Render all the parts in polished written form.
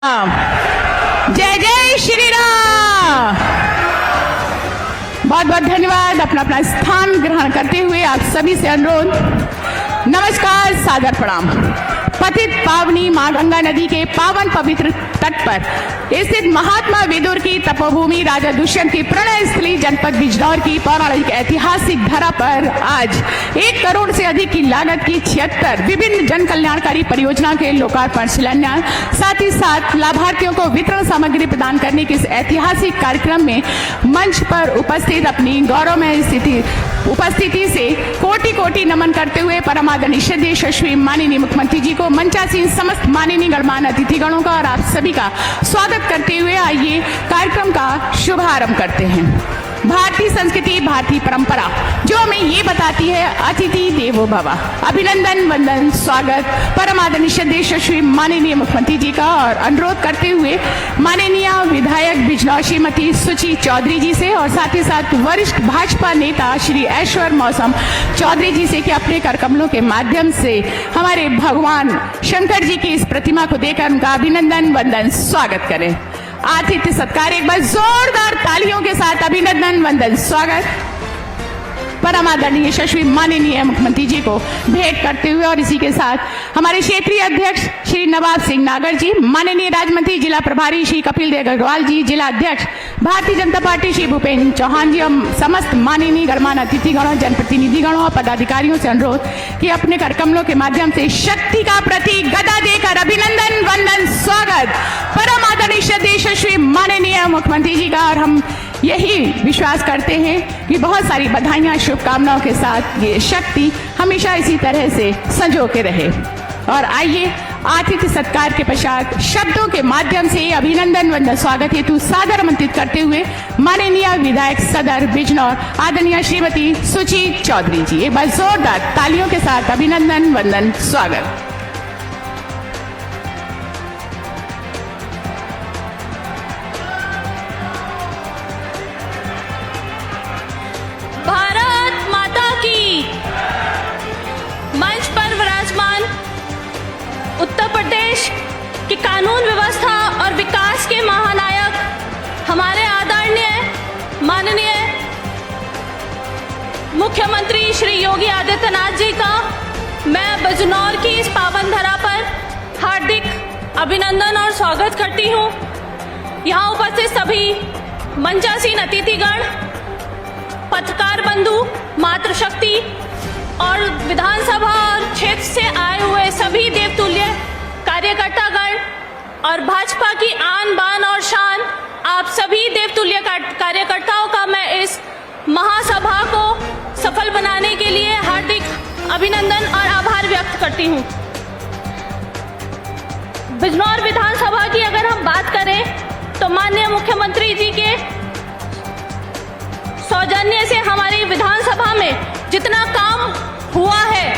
जय जय श्री राम। बहुत बहुत धन्यवाद। अपना अपना स्थान ग्रहण करते हुए आप सभी से अनुरोध, नमस्कार, सादर प्रणाम। पतित पावनी मां गंगा नदी के पावन पवित्र तट पर स्थित महात्मा विदुर की तपोभूमि राजा दुष्यंत की प्रणय स्थली जनपद बिजनौर की पौराणिक ऐतिहासिक धरा पर आज 1 करोड़ से अधिक की लागत की 76 विभिन्न जन कल्याणकारी परियोजना के लोकार्पण, शिलान्यास, साथ ही साथ लाभार्थियों को वितरण सामग्री प्रदान करने के इस ऐतिहासिक कार्यक्रम में मंच पर उपस्थित अपनी गौरवमय उपस्थिति से कोटि कोटि नमन करते हुए परमादरणीय श्रद्धेय यशस्वी माननीय मुख्यमंत्री जी को, मंचासीन समस्त माननीय गणमान्य अतिथिगणों का और आप सभी का स्वागत करते हुए आइए कार्यक्रम का शुभारंभ करते हैं। भारतीय संस्कृति, भारतीय परंपरा जो हमें ये बताती है अतिथि देवो भव। अभिनंदन, वंदन, स्वागत परम आदरणीय श्रद्धेय यशस्वी माननीय मुख्यमंत्री जी का और अनुरोध करते हुए माननीय विधायक बिजनौर श्रीमती सुची चौधरी जी से और साथ ही साथ वरिष्ठ भाजपा नेता श्री ऐश्वर मौसम चौधरी जी से कि अपने कर कमलों के माध्यम से हमारे भगवान शंकर जी की इस प्रतिमा को देकर उनका अभिनंदन, वंदन, स्वागत करें। आतिथ्य सत्कार एक बार जोरदार तालियों के साथ अभिनंदन, वंदन, स्वागत परम आदरणीय यशस्वी माननीय मुख्यमंत्री जी को भेंट करते हुए और इसी के साथ हमारे क्षेत्रीय अध्यक्ष श्री नवाब सिंह नागर जी, माननीय राज्य मंत्री जिला प्रभारी श्री कपिल देव अग्रवाल जी, जिला अध्यक्ष भारतीय जनता पार्टी श्री भूपेन्द्र चौहान जी और समस्त माननीय गणमान्य अतिथिगणों, जनप्रतिनिधिगणों और पदाधिकारियों से अनुरोध कि अपने कर कमलों के माध्यम से शक्ति का प्रतीक गदा देकर अभिनंदन, वंदन, स्वागत परम आदरणीय श्रद्धेय यशस्वी माननीय मुख्यमंत्री जी का। और हम यही विश्वास करते हैं कि बहुत सारी बधाइयां, शुभकामनाओं के साथ ये शक्ति हमेशा इसी तरह से संजो के रहे। और आइए आतिथ्य सत्कार के पश्चात शब्दों के माध्यम से अभिनंदन, वंदन, स्वागत हेतु सादर आमंत्रित करते हुए माननीय विधायक सदर बिजनौर आदरणीय श्रीमती सुची चौधरी जी, एक बार जोरदार तालियों के साथ अभिनंदन, वंदन, स्वागत। मंच पर विराजमान उत्तर प्रदेश की कानून व्यवस्था और विकास के महानायक हमारे आदरणीय माननीय मुख्यमंत्री श्री योगी आदित्यनाथ जी का मैं बिजनौर की इस पावन धरा पर हार्दिक अभिनंदन और स्वागत करती हूँ। यहाँ उपस्थित सभी मंचासीन अतिथिगण, पत्रकार बंधु, मातृशक्ति और विधानसभा और क्षेत्र से आए हुए सभी देवतुल्य कार्यकर्तागण और भाजपा की आन बान और शान आप सभी देवतुल्य कार्यकर्ताओं का मैं इस महासभा को सफल बनाने के लिए हार्दिक अभिनंदन और आभार व्यक्त करती हूं। बिजनौर विधानसभा की अगर हम बात करें तो माननीय मुख्यमंत्री जी के सौजन्य से हमारी विधानसभा में जितना काम हुआ है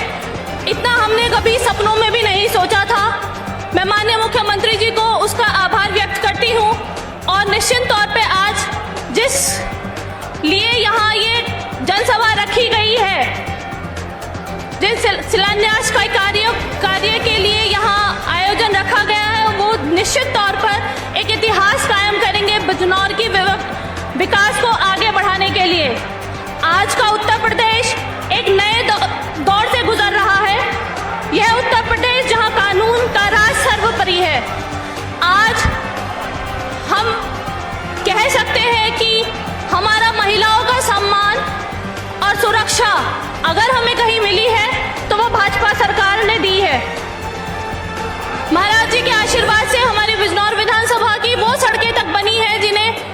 इतना हमने कभी सपनों में भी नहीं सोचा था। मैं माननीय मुख्यमंत्री जी को उसका आभार व्यक्त करती हूँ और निश्चित तौर पे आज जिस लिए यहाँ ये जनसभा रखी गई है, जिस शिलान्यास का कार्य के लिए यहाँ आयोजन रखा गया है, वो निश्चित तौर पर एक इतिहास कायम करेंगे बिजनौर की विकास को आगे बढ़ाने के लिए। आज का उत्तर प्रदेश एक नए दौर से गुजर रहा है। यह उत्तर प्रदेश जहां कानून का राज सर्वोपरि है। आज हम कह सकते हैं कि हमारा महिलाओं का सम्मान और सुरक्षा अगर हमें कहीं मिली है तो वह भाजपा सरकार ने दी है। महाराज जी के आशीर्वाद से हमारी बिजनौर विधानसभा की वो सड़कें तक बनी है जिन्हें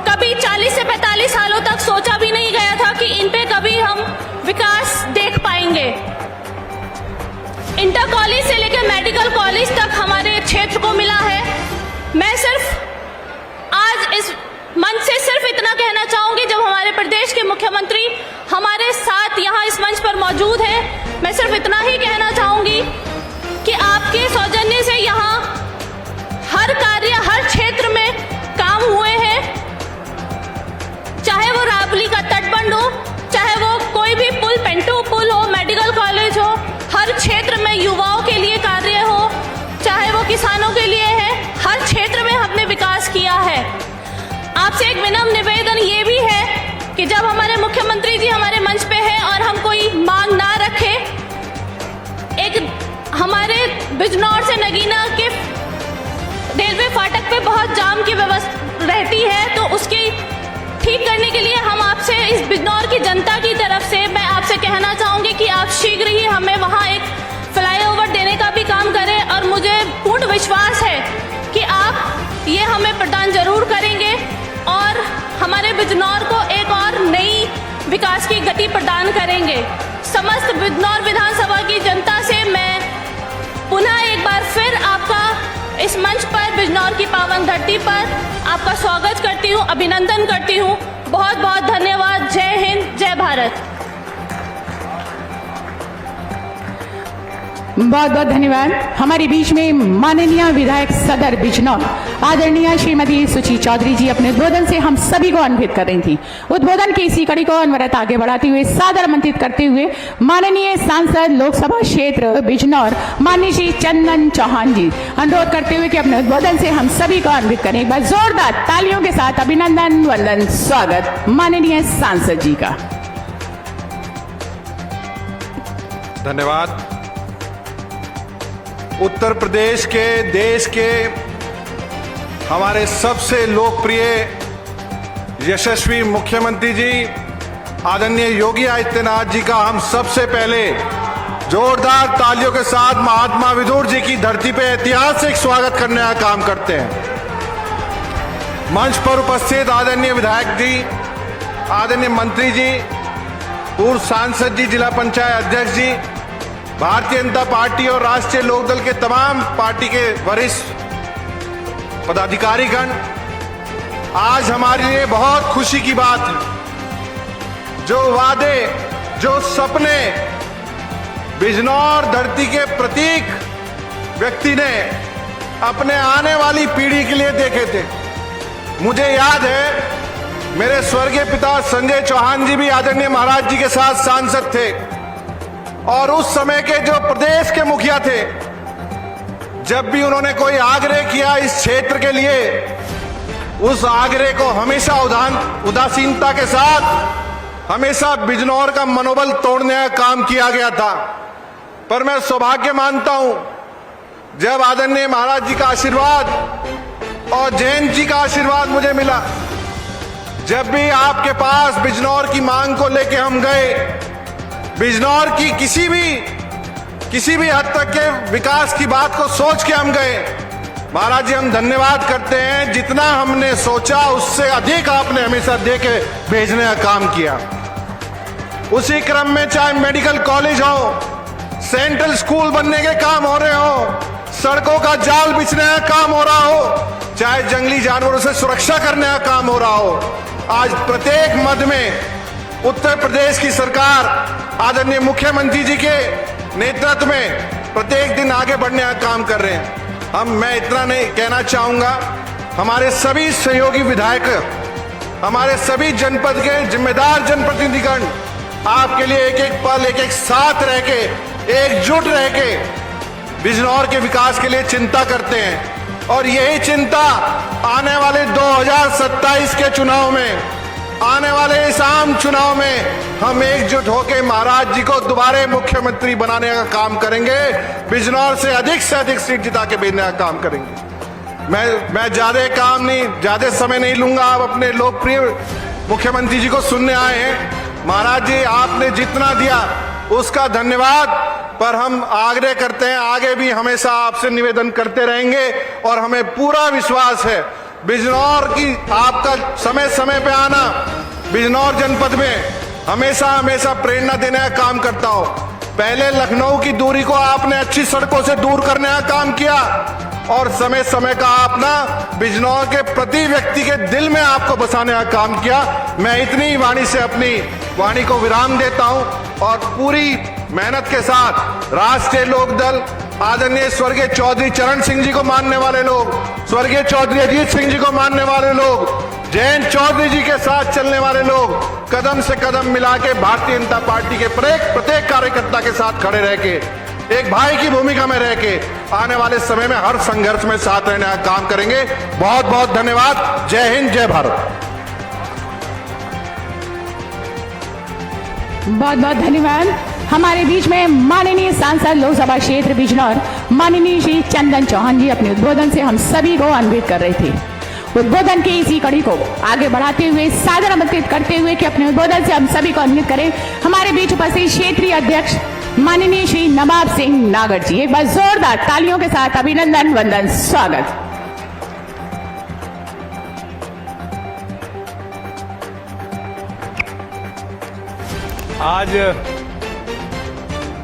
कभी 40 से 45 सालों तक सोचा भी नहीं गया था कि इन पे कभी हम विकास देख पाएंगे। इंटर कॉलेज से लेकर मेडिकल कॉलेज तक हमारे क्षेत्र को मिला है। मैं सिर्फ आज इस मंच से सिर्फ इतना कहना चाहूंगी, जब हमारे प्रदेश के मुख्यमंत्री हमारे साथ यहाँ इस मंच पर मौजूद हैं, मैं सिर्फ इतना ही कहना चाहूंगी कि आपके सौजन्य से यहाँ हर कार्य, हर क्षेत्र में काम हुए हैं। चाहे वो राबली का तटबंध हो, चाहे वो कोई भी पुल, पेंटू पुल हो, मेडिकल कॉलेज हो, हर क्षेत्र में युवाओं के लिए कार्य हो, चाहे वो किसानों के लिए है, हर बिजनौर से नगीना के रेलवे फाटक पे बहुत जाम की व्यवस्था रहती है, तो उसकी ठीक करने के लिए हम आपसे, इस बिजनौर की जनता की तरफ से मैं आपसे कहना चाहूँगी कि आप शीघ्र ही हमें वहाँ एक फ्लाईओवर देने का भी काम करें, और मुझे पूर्ण विश्वास है कि आप ये हमें प्रदान जरूर करेंगे और हमारे बिजनौर को एक और नई विकास की गति प्रदान करेंगे। समस्त बिजनौर विधानसभा की जनता से मैं पुनः एक बार फिर आपका इस मंच पर, बिजनौर की पावन धरती पर आपका स्वागत करती हूँ, अभिनंदन करती हूँ। बहुत बहुत धन्यवाद। जय हिंद, जय भारत। बहुत बहुत धन्यवाद। हमारे बीच में माननीय विधायक सदर बिजनौर आदरणीय श्रीमती सुची चौधरी जी अपने उद्बोधन से हम सभी को अन्वित कर रही थी। उद्बोधन की इसी कड़ी को अनवरत आगे बढ़ाते हुए सादर आमंत्रित करते हुए माननीय सांसद लोकसभा क्षेत्र बिजनौर माननीय श्री चंदन चौहान जी अनुरोध करते हुए कि अपने उद्बोधन से हम सभी को अन्वित करें। एक बार जोरदार तालियों के साथ अभिनंदन वंदन स्वागत माननीय सांसद जी का। धन्यवाद। उत्तर प्रदेश के, देश के हमारे सबसे लोकप्रिय यशस्वी मुख्यमंत्री जी आदरणीय योगी आदित्यनाथ जी का हम सबसे पहले जोरदार तालियों के साथ महात्मा विदुर जी की धरती पे ऐतिहासिक स्वागत करने का काम करते हैं। मंच पर उपस्थित आदरणीय विधायक जी, आदरणीय मंत्री जी, पूर्व सांसद जी, जिला पंचायत अध्यक्ष जी, भारतीय जनता पार्टी और राष्ट्रीय लोकदल के तमाम पार्टी के वरिष्ठ पदाधिकारीगण, आज हमारे लिए बहुत खुशी की बात है। जो वादे, जो सपने बिजनौर धरती के प्रतीक व्यक्ति ने अपने आने वाली पीढ़ी के लिए देखे थे। मुझे याद है मेरे स्वर्गीय पिता संजय चौहान जी भी आदरणीय महाराज जी के साथ सांसद थे, और उस समय के जो प्रदेश के मुखिया थे, जब भी उन्होंने कोई आग्रह किया इस क्षेत्र के लिए, उस आग्रह को हमेशा उदासीनता के साथ हमेशा बिजनौर का मनोबल तोड़ने का काम किया गया था। पर मैं सौभाग्य मानता हूं, जब आदरणीय महाराज जी का आशीर्वाद और जैन जी का आशीर्वाद मुझे मिला, जब भी आपके पास बिजनौर की मांग को लेके हम गए, बिजनौर की किसी भी हद तक के विकास की बात को सोच के हम गए, महाराज जी हम धन्यवाद करते हैं। जितना हमने सोचा उससे अधिक आपने हमेशा दे के भेजने का काम किया। उसी क्रम में चाहे मेडिकल कॉलेज हो, सेंट्रल स्कूल बनने के काम हो रहे हो, सड़कों का जाल बिछने का काम हो रहा हो, चाहे जंगली जानवरों से सुरक्षा करने का काम हो रहा हो, आज प्रत्येक मद में उत्तर प्रदेश की सरकार आदरणीय मुख्यमंत्री जी के नेतृत्व में प्रत्येक दिन आगे बढ़ने का काम कर रहे हैं। मैं इतना नहीं कहना चाहूंगा, हमारे सभी सहयोगी विधायक, हमारे सभी जनपद के जिम्मेदार जनप्रतिनिधिगण आपके लिए एक एक पल, एक एक साथ रह के, एकजुट रह के बिजनौर के विकास के लिए चिंता करते हैं। और यही चिंता आने वाले 2027 के चुनाव में, आने वाले इस आम चुनाव में हम एकजुट होकर महाराज जी को दोबारा मुख्यमंत्री बनाने का काम करेंगे, बिजनौर से अधिक सीट जिता के भेजने का काम करेंगे। मैं ज्यादा समय नहीं लूंगा। आप अपने लोकप्रिय मुख्यमंत्री जी को सुनने आए हैं। महाराज जी आपने जितना दिया उसका धन्यवाद, पर हम आग्रह करते हैं आगे भी हमेशा आपसे निवेदन करते रहेंगे, और हमें पूरा विश्वास है बिजनौर की आपका समय समय पे आना बिजनौर जनपद में हमेशा प्रेरणा देने का काम करता हूं। पहले लखनऊ की दूरी को आपने अच्छी सड़कों से दूर करने का काम किया, और समय समय का आपना बिजनौर के प्रति व्यक्ति के दिल में आपको बसाने का काम किया। मैं इतनी वाणी से अपनी वाणी को विराम देता हूं, और पूरी मेहनत के साथ राष्ट्रीय लोकदल आदरणीय स्वर्गीय चौधरी चरण सिंह जी को मानने वाले लोग, स्वर्गीय चौधरी अजीत सिंह जी को मानने वाले लोग, जयंत चौधरी जी के साथ चलने वाले लोग कदम से कदम मिला के भारतीय जनता पार्टी के प्रत्येक कार्यकर्ता के साथ खड़े रह के, एक भाई की भूमिका में रह के आने वाले समय में हर संघर्ष में साथ रहने का काम करेंगे। बहुत बहुत धन्यवाद। जय हिंद, जय भारत। बहुत बहुत धन्यवाद। हमारे बीच में माननीय सांसद लोकसभा क्षेत्र बिजनौर माननीय श्री चंदन चौहान जी अपने उद्बोधन से हम सभी को अन्वित कर रहे थे। उद्बोधन की इसी कड़ी को आगे बढ़ाते हुए सादर आमंत्रित करते हुए कि अपने उद्बोधन से हम सभी को अन्वित करें हमारे बीच उपस्थित क्षेत्रीय अध्यक्ष माननीय श्री नवाब सिंह नागर जी। एक बार जोरदार तालियों के साथ अभिनंदन वंदन स्वागत। आज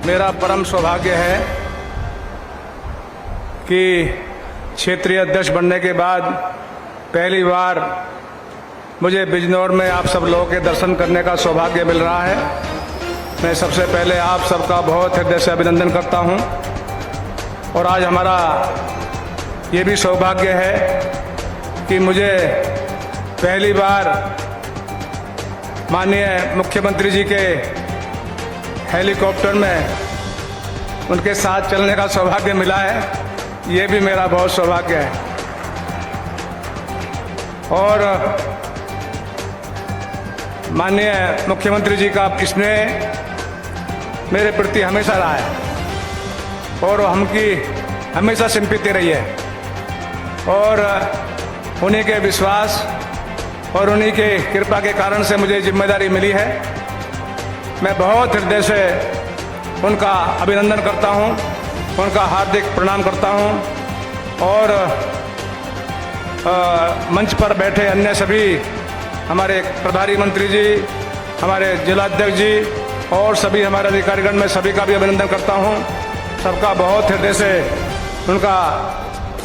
मेरा परम सौभाग्य है कि क्षेत्रीय अध्यक्ष बनने के बाद पहली बार मुझे बिजनौर में आप सब लोगों के दर्शन करने का सौभाग्य मिल रहा है। मैं सबसे पहले आप सबका बहुत हृदय से अभिनंदन करता हूं और आज हमारा ये भी सौभाग्य है कि मुझे पहली बार माननीय मुख्यमंत्री जी के हेलीकॉप्टर में उनके साथ चलने का सौभाग्य मिला है। ये भी मेरा बहुत सौभाग्य है और माननीय मुख्यमंत्री जी का स्नेह मेरे प्रति हमेशा रहा है और हमकी हमेशा सिंपैथी रही है और उन्हीं के विश्वास और उन्हीं के कृपा के कारण से मुझे जिम्मेदारी मिली है। मैं बहुत हृदय से उनका अभिनंदन करता हूं, उनका हार्दिक प्रणाम करता हूं और मंच पर बैठे अन्य सभी हमारे प्रभारी मंत्री जी, हमारे जिलाध्यक्ष जी और सभी हमारे अधिकारीगण में सभी का भी अभिनंदन करता हूं। सबका बहुत हृदय से उनका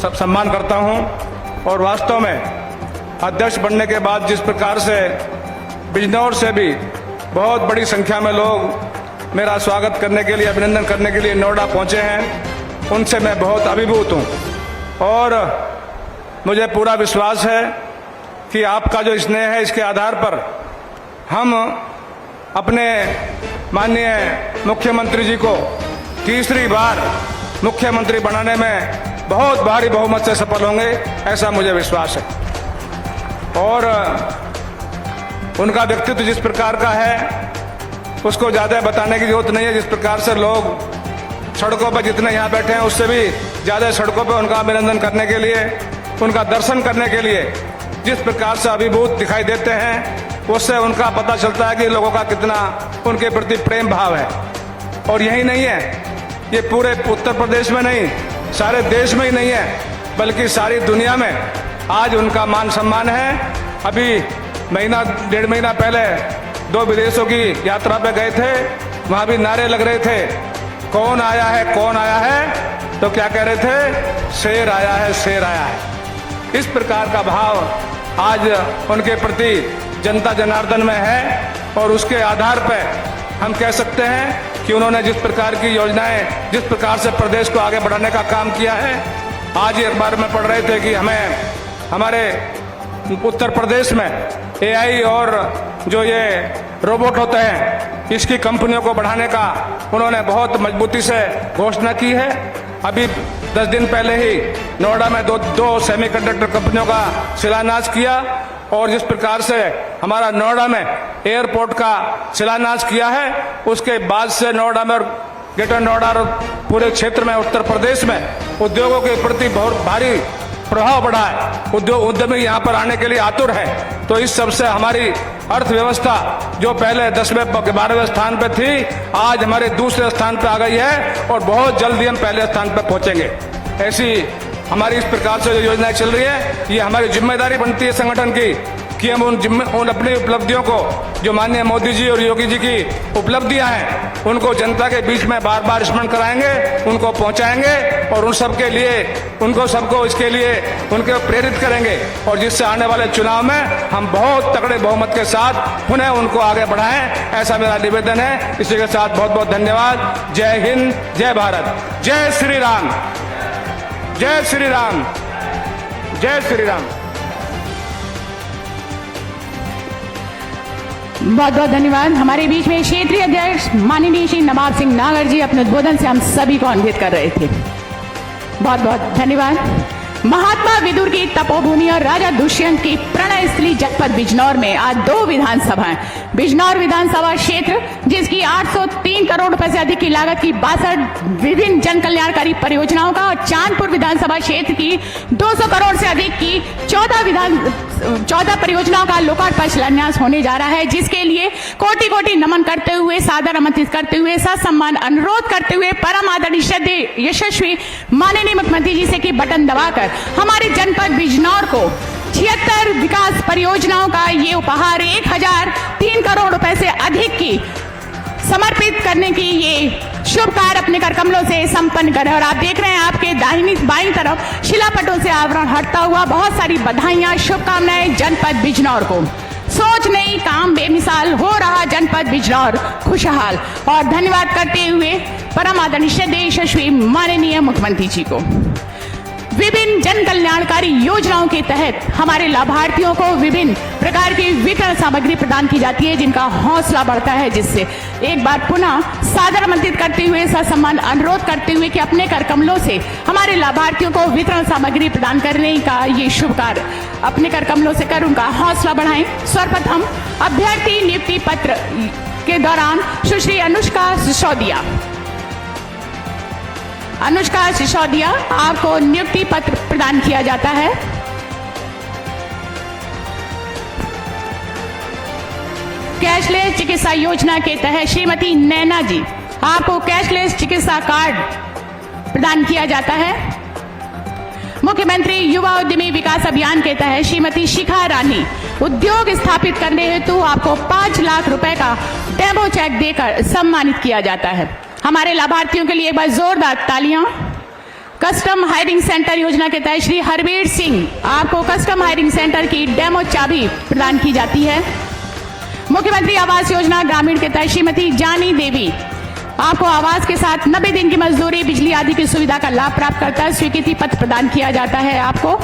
सब सम्मान करता हूं और वास्तव में अध्यक्ष बनने के बाद जिस प्रकार से बिजनौर से भी बहुत बड़ी संख्या में लोग मेरा स्वागत करने के लिए, अभिनंदन करने के लिए नोएडा पहुंचे हैं, उनसे मैं बहुत अभिभूत हूं और मुझे पूरा विश्वास है कि आपका जो स्नेह है इसके आधार पर हम अपने माननीय मुख्यमंत्री जी को तीसरी बार मुख्यमंत्री बनाने में बहुत भारी बहुमत से सफल होंगे, ऐसा मुझे विश्वास है। और उनका व्यक्तित्व जिस प्रकार का है उसको ज़्यादा बताने की जरूरत नहीं है। जिस प्रकार से लोग सड़कों पर जितने यहाँ बैठे हैं उससे भी ज़्यादा सड़कों पर उनका अभिनंदन करने के लिए, उनका दर्शन करने के लिए जिस प्रकार से अभिभूत दिखाई देते हैं उससे उनका पता चलता है कि लोगों का कितना उनके प्रति प्रेम भाव है। और यही नहीं है, ये पूरे उत्तर प्रदेश में नहीं, सारे देश में ही नहीं है बल्कि सारी दुनिया में आज उनका मान सम्मान है। अभी महीना डेढ़ महीना पहले 2 विदेशों की यात्रा पे गए थे, वहाँ भी नारे लग रहे थे, कौन आया है, कौन आया है, तो क्या कह रहे थे, शेर आया है, शेर आया है। इस प्रकार का भाव आज उनके प्रति जनता जनार्दन में है और उसके आधार पर हम कह सकते हैं कि उन्होंने जिस प्रकार की योजनाएं, जिस प्रकार से प्रदेश को आगे बढ़ाने का काम किया है। आज एक बार में पढ़ रहे थे कि हमें हमारे उत्तर प्रदेश में AI और जो ये रोबोट होते हैं इसकी कंपनियों को बढ़ाने का उन्होंने बहुत मजबूती से घोषणा की है। अभी 10 दिन पहले ही नोएडा में दो सेमीकंडक्टर कंपनियों का शिलान्यास किया और जिस प्रकार से हमारा नोएडा में एयरपोर्ट का शिलान्यास किया है उसके बाद से नोएडा में और ग्रेटर नोएडा और पूरे क्षेत्र में उत्तर प्रदेश में उद्योगों के प्रति बहुत भारी प्रभाव बढ़ा है। उद्यमी यहाँ पर आने के लिए आतुर है। तो इस सबसे हमारी अर्थव्यवस्था जो पहले 10वें 12वें स्थान पे थी आज हमारे दूसरे स्थान पे आ गई है और बहुत जल्दी हम पहले स्थान पे पहुंचेंगे। ऐसी हमारी इस प्रकार से जो योजनाएं चल रही है ये हमारी जिम्मेदारी बनती है संगठन की कि हम उन अपनी उपलब्धियों को जो माननीय मोदी जी और योगी जी की उपलब्धियां हैं उनको जनता के बीच में बार बार स्मरण कराएंगे, उनको पहुंचाएंगे और उन सबके लिए उनको सबको इसके लिए उनको प्रेरित करेंगे और जिससे आने वाले चुनाव में हम बहुत तगड़े बहुमत के साथ पुनः उनको आगे बढ़ाएं, ऐसा मेरा निवेदन है। इसी के साथ बहुत बहुत धन्यवाद। जय हिंद, जय भारत, जय श्री राम, जय श्री राम, जय श्री राम। बहुत बहुत धन्यवाद। हमारे बीच में क्षेत्रीय अध्यक्ष माननीय श्री नवाब सिंह नागर जी अपने उद्बोधन से हम सभी को अन्वित कर रहे थे। बहुत बहुत धन्यवाद। महात्मा विदुर की तपोभूमि और राजा दुष्यंत की प्रणय स्थली जनपद बिजनौर में आज 2 विधानसभाएं, बिजनौर विधानसभा क्षेत्र जिसकी 803 करोड़ रुपए से अधिक की लागत की 62 विभिन्न जन कल्याणकारी परियोजनाओं का और चांदपुर विधानसभा क्षेत्र की 200 करोड़ से अधिक की 14 परियोजनाओं का लोकार्पण शिलान्यास होने जा रहा है, जिसके लिए कोटि कोटि नमन करते हुए, सादर आमंत्रित करते हुए, ससम्मान अनुरोध करते हुए परम आदरणीय श्रद्धेय यशस्वी माननीय मुख्यमंत्री जी से कि बटन दबाकर हमारे जनपद बिजनौर को 76 विकास परियोजनाओं का ये उपहार 1003 करोड़ रुपए से अधिक की समर्पित करने की ये शुभ कार्य अपने कर कमलों से संपन्न करें। और आप देख रहे हैं आपके दाहिनी बाईं तरफ शिलापटों से आवरण हटता हुआ बहुत सारी बधाइयां, शुभकामनाएं जनपद बिजनौर को। सोच नहीं, काम बेमिसाल, हो रहा जनपद बिजनौर खुशहाल। और धन्यवाद करते हुए परम आदरणीय श्रद्धेय यशस्वी माननीय मुख्यमंत्री जी को। विभिन्न जन कल्याणकारी योजनाओं के तहत हमारे लाभार्थियों को विभिन्न प्रकार की वितरण सामग्री प्रदान की जाती है, जिनका हौसला बढ़ता है, जिससे एक बार पुनः सादर आमंत्रित करते हुए, ससम्मान अनुरोध करते हुए कि अपने कर कमलों से हमारे लाभार्थियों को वितरण सामग्री प्रदान करने का ये शुभ कार्य अपने कर कमलों से कर उनका हौसला बढ़ाएं। सर्वप्रथम अभ्यर्थी नियुक्ति पत्र के दौरान सुश्री अनुष्का सिसोदिया आपको नियुक्ति पत्र प्रदान किया जाता है। कैशलेस चिकित्सा योजना के तहत श्रीमती नैना जी आपको कैशलेस चिकित्सा कार्ड प्रदान किया जाता है। मुख्यमंत्री युवा उद्यमी विकास अभियान के तहत श्रीमती शिखा रानी उद्योग स्थापित करने हेतु आपको 5 लाख रुपए का डेमो चेक देकर सम्मानित किया जाता है। हमारे लाभार्थियों के लिए एक बार जोरदार तालियां। कस्टम हायरिंग सेंटर योजना के तहत श्री हरवीर सिंह आपको कस्टम हायरिंग सेंटर की डेमो चाबी प्रदान की जाती है। मुख्यमंत्री आवास योजना ग्रामीण के तहत श्रीमती जानी देवी आपको आवास के साथ 90 दिन की मजदूरी, बिजली आदि की सुविधा का लाभ प्राप्त करता है, स्वीकृति पत्र प्रदान किया जाता है आपको।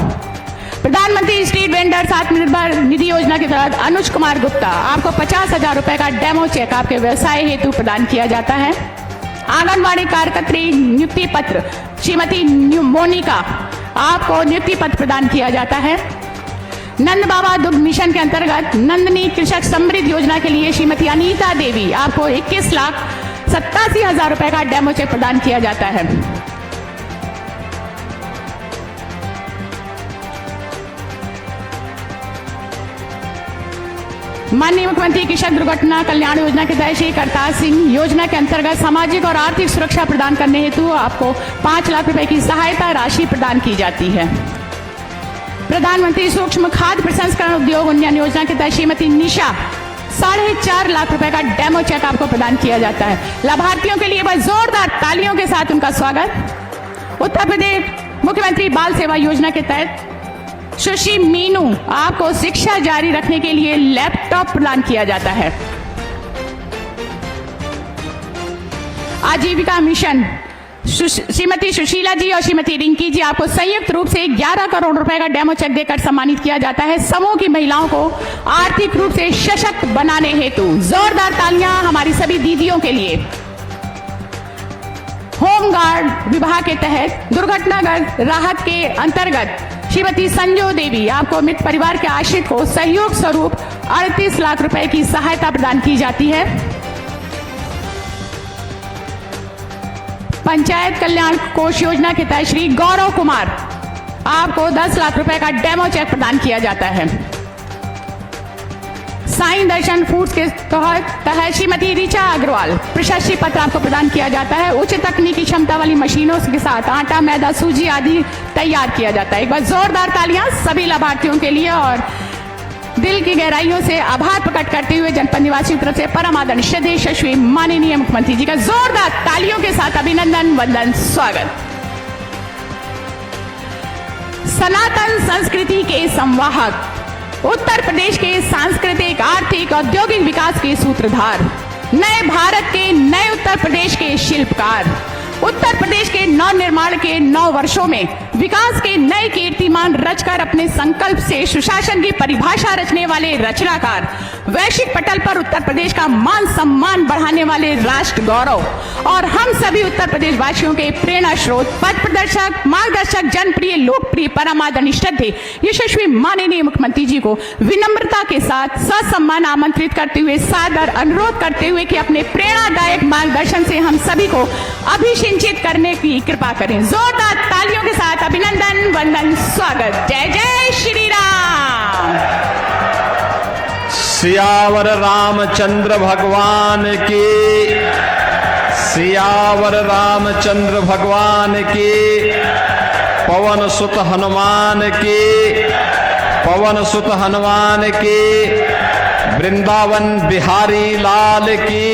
प्रधानमंत्री स्ट्रीट वेंडर्स आत्मनिर्भर निधि योजना के तहत अनुज कुमार गुप्ता आपको 50,000 रुपए का डेमो चेक आपके व्यवसाय हेतु प्रदान किया जाता है। आंगनवाड़ी कार्यकर्त्री नियुक्ति पत्र श्रीमती मोनिका आपको नियुक्ति पत्र प्रदान किया जाता है। नंद बाबा दुग्ध मिशन के अंतर्गत नंदनी कृषक समृद्धि योजना के लिए श्रीमती अनीता देवी आपको 21,87,000 रुपए का डेमो चेक प्रदान किया जाता है। माननीय मुख्यमंत्री कृषक दुर्घटना कल्याण योजना के तहत श्री करतार सिंह योजना के अंतर्गत सामाजिक और आर्थिक सुरक्षा प्रदान करने हेतु आपको 5 लाख रुपए की सहायता राशि प्रदान की जाती है। प्रधानमंत्री सूक्ष्म खाद्य प्रसंस्करण उद्योग उन्नयन योजना के तहत श्रीमती निशा 4.5 लाख रुपए का डेमो चेक आपको प्रदान किया जाता है। लाभार्थियों के लिए बस जोरदार तालियों के साथ उनका स्वागत। उत्तर प्रदेश मुख्यमंत्री बाल सेवा योजना के तहत सुश्री मीनू आपको शिक्षा जारी रखने के लिए लैपटॉप प्रदान किया जाता है। आजीविका मिशन श्रीमती सुशीला जी और श्रीमती रिंकी जी आपको संयुक्त रूप से 11 करोड़ रुपए का डेमो चेक देकर सम्मानित किया जाता है। समूह की महिलाओं को आर्थिक रूप से सशक्त बनाने हेतु जोरदार तालियां हमारी सभी दीदियों के लिए। होमगार्ड विभाग के तहत दुर्घटनाग्रस्त राहत के अंतर्गत श्रीमती संजो देवी आपको मृत परिवार के आश्रित को सहयोग स्वरूप 38 लाख रुपए की सहायता प्रदान की जाती है। पंचायत कल्याण कोष योजना के तहत श्री गौरव कुमार आपको 10 लाख रुपए का डेमो चेक प्रदान किया जाता है। साईं दर्शन फूड्स के तहत श्रीमती ऋचा अग्रवाल प्रशस्ति पत्र आपको प्रदान किया जाता है। उच्च तकनीकी क्षमता वाली मशीनों के साथ आटा, मैदा, सूजी आदि तैयार किया जाता है। एक बार जोरदार तालियां सभी लाभार्थियों के लिए और दिल की गहराइयों से आभार प्रकट करते हुए जनपद निवासियों की तरफ से परम आदरणीय श्रद्धेय यशस्वी माननीय मुख्यमंत्री जी का जोरदार तालियों के साथ अभिनंदन, वंदन, स्वागत। सनातन संस्कृति के संवाहक, उत्तर प्रदेश के सांस्कृतिक, आर्थिक, औद्योगिक विकास के सूत्रधार, नए भारत के, नए उत्तर प्रदेश के शिल्पकार, उत्तर प्रदेश के नव निर्माण के 9 वर्षों में विकास के नए कीर्तिमान रचकर अपने संकल्प से सुशासन की परिभाषा रचने वाले रचनाकार, वैश्विक पटल पर उत्तर प्रदेश का मान सम्मान बढ़ाने वाले राष्ट्र गौरव और हम सभी उत्तर प्रदेश वासियों के प्रेरणा स्रोत, पथ प्रदर्शक, मार्गदर्शक, जनप्रिय, लोकप्रिय, परमादरणीय, श्रद्धेय, यशस्वी माननीय मुख्यमंत्री जी को विनम्रता के साथ ससम्मान आमंत्रित करते हुए सादर अनुरोध करते हुए कि अपने प्रेरणादायक मार्गदर्शन से हम सभी को अभिषिंचित करने की कृपा करें। जोरदार तालियों के साथ अभिनंदन, वंदन, स्वागत। जय जय श्री राम। सियावर रामचंद्र भगवान की, सियावर रामचंद्र भगवान की, पवन सुत हनुमान की, पवन सुत हनुमान की, वृंदावन बिहारी लाल की,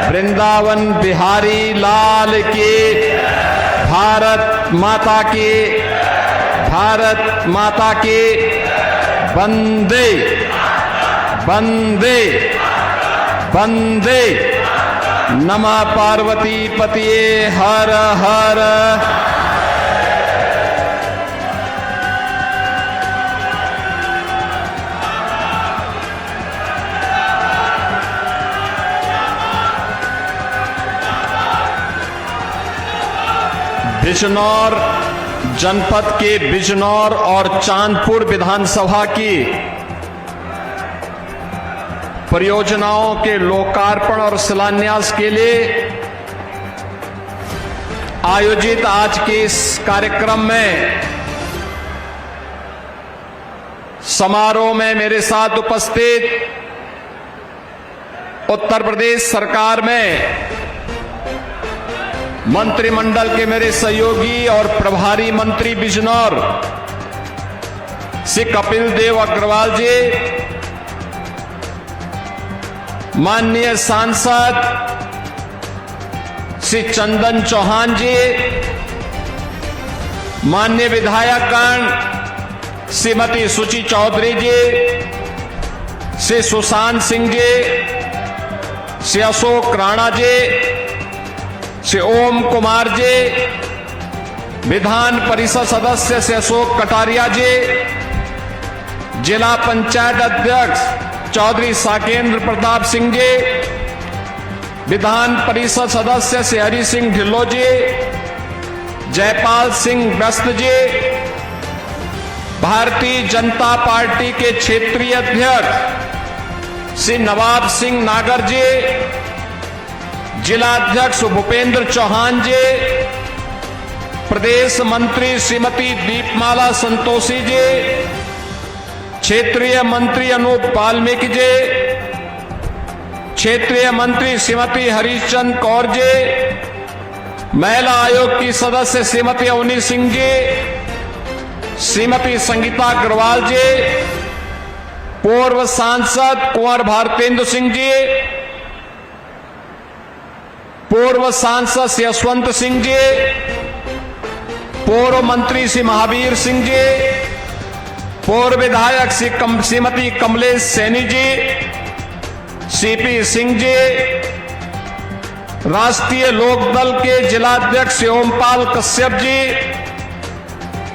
वृंदावन बिहारी लाल की, भारत माता की, भारत माता की, वंदे वंदे वंदे। नमः पार्वती पतिये हर हर। बिजनौर जनपद के बिजनौर और चांदपुर विधानसभा की परियोजनाओं के लोकार्पण और शिलान्यास के लिए आयोजित आज के इस कार्यक्रम में समारोह में मेरे साथ उपस्थित उत्तर प्रदेश सरकार में मंत्रिमंडल के मेरे सहयोगी और प्रभारी मंत्री बिजनौर श्री कपिल देव अग्रवाल जी, माननीय सांसद श्री चंदन चौहान जी, माननीय विधायकगण श्रीमती सुची चौधरी जी, श्री सुशांत सिंह जी, श्री अशोक राणा जी, श्री ओम कुमार जी, विधान परिषद सदस्य श्री अशोक कटारिया जी, जिला पंचायत अध्यक्ष चौधरी साकेंद्र प्रताप सिंह जी, विधान परिषद सदस्य श्री हरि सिंह ढिल्लो जी, जयपाल सिंह व्यस्त जी, भारतीय जनता पार्टी के क्षेत्रीय अध्यक्ष श्री नवाब सिंह नागर जी, जिलाध्यक्ष भूपेंद्र चौहान जी, प्रदेश मंत्री श्रीमती दीपमाला संतोषी जी, क्षेत्रीय मंत्री अनूप वाल्मीकि जी, क्षेत्रीय मंत्री श्रीमती हरीशचंद कौर जी, महिला आयोग की सदस्य श्रीमती अवनी सिंह जी, श्रीमती संगीता अग्रवाल जी, पूर्व सांसद कुंवर भारतेंद्र सिंह जी, पूर्व सांसद श्री यशवंत सिंह जी, पूर्व मंत्री श्री महावीर सिंह जी, पूर्व विधायक श्रीमती कमलेश सैनी जी, सीपी सिंह जी, राष्ट्रीय लोकदल के जिलाध्यक्ष श्री ओमपाल कश्यप जी,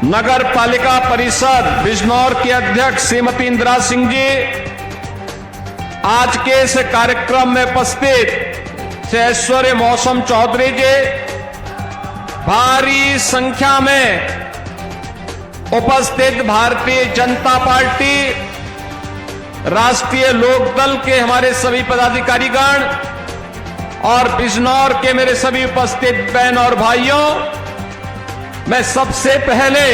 नगर पालिका परिषद बिजनौर के अध्यक्ष श्रीमती इंदिरा सिंह जी, आज के इस कार्यक्रम में उपस्थित श्री ऐश्वर्य मौसम चौधरी जी, भारी संख्या में उपस्थित भारतीय जनता पार्टी, राष्ट्रीय लोकदल के हमारे सभी पदाधिकारीगण और बिजनौर के मेरे सभी उपस्थित बहन और भाइयों, मैं सबसे पहले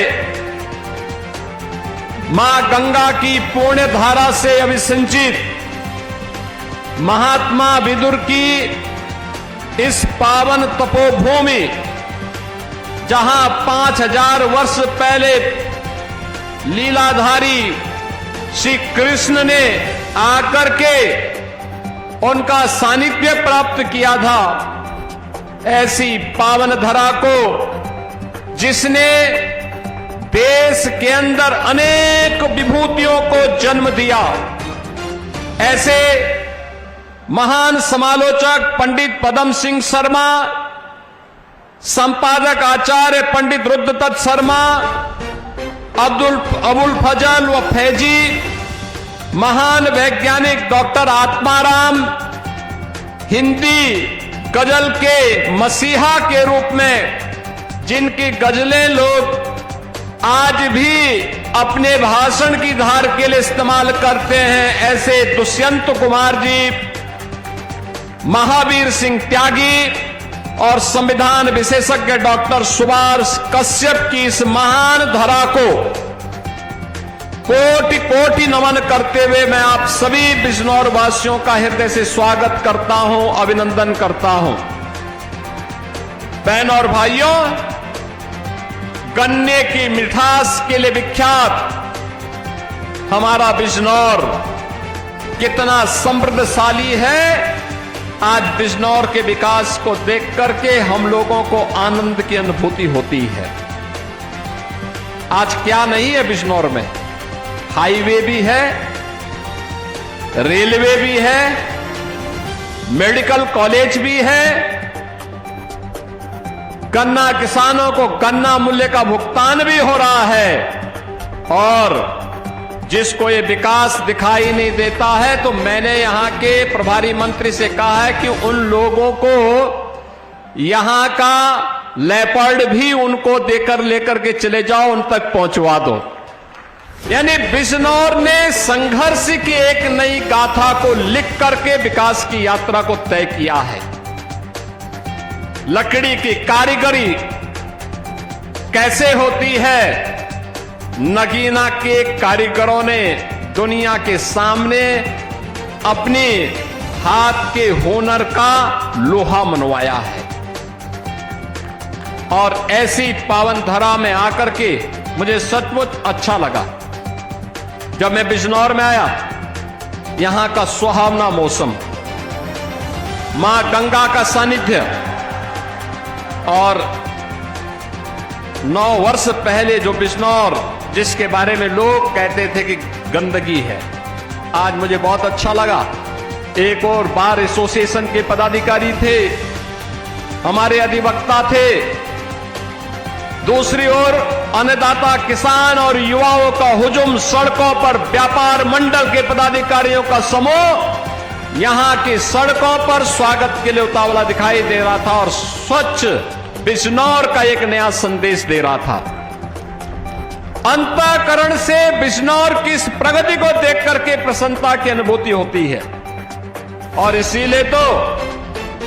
मां गंगा की पुण्य धारा से अभिसिंचित महात्मा विदुर की इस पावन तपोभूमि, जहां 5000 वर्ष पहले लीलाधारी श्री कृष्ण ने आकर के उनका सानिध्य प्राप्त किया था, ऐसी पावन धरा को जिसने देश के अंदर अनेक विभूतियों को जन्म दिया, ऐसे महान समालोचक पंडित पदम सिंह शर्मा, संपादक आचार्य पंडित रुद्रदत्त शर्मा, अबुल फजल व फैजी, महान वैज्ञानिक डॉक्टर आत्माराम, हिंदी गजल के मसीहा के रूप में जिनकी गजलें लोग आज भी अपने भाषण की धार के लिए इस्तेमाल करते हैं, ऐसे दुष्यंत कुमार जी, महावीर सिंह त्यागी और संविधान विशेषज्ञ डॉक्टर सुभाष कश्यप की इस महान धरा को कोटि कोटि नमन करते हुए मैं आप सभी बिजनौर वासियों का हृदय से स्वागत करता हूं, अभिनंदन करता हूं। बहनों और भाइयों, गन्ने की मिठास के लिए विख्यात हमारा बिजनौर कितना समृद्धशाली है, आज बिजनौर के विकास को देख करके हम लोगों को आनंद की अनुभूति होती है। आज क्या नहीं है बिजनौर में? हाईवे भी है, रेलवे भी है, मेडिकल कॉलेज भी है, गन्ना किसानों को गन्ना मूल्य का भुगतान भी हो रहा है, और जिसको ये विकास दिखाई नहीं देता है तो मैंने यहां के प्रभारी मंत्री से कहा है कि उन लोगों को यहां का लेपर्ड भी उनको देकर लेकर के चले जाओ, उन तक पहुंचवा दो। यानी बिजनौर ने संघर्ष की एक नई गाथा को लिख करके विकास की यात्रा को तय किया है। लकड़ी की कारीगरी कैसे होती है, नगीना के कारीगरों ने दुनिया के सामने अपने हाथ के हुनर का लोहा मनवाया है। और ऐसी पावन धरा में आकर के मुझे सचमुच अच्छा लगा। जब मैं बिजनौर में आया, यहां का सुहावना मौसम, मां गंगा का सानिध्य, और 9 वर्ष पहले जो बिजनौर जिसके बारे में लोग कहते थे कि गंदगी है, आज मुझे बहुत अच्छा लगा। एक और बार एसोसिएशन के पदाधिकारी थे, हमारे अधिवक्ता थे, दूसरी ओर अन्नदाता किसान और युवाओं का हुजूम, सड़कों पर व्यापार मंडल के पदाधिकारियों का समूह यहां की सड़कों पर स्वागत के लिए उतावला दिखाई दे रहा था और स्वच्छ बिजनौर का एक नया संदेश दे रहा था। अंतःकरण से बिजनौर की इस प्रगति को देख करके प्रसन्नता की अनुभूति होती है, और इसीलिए तो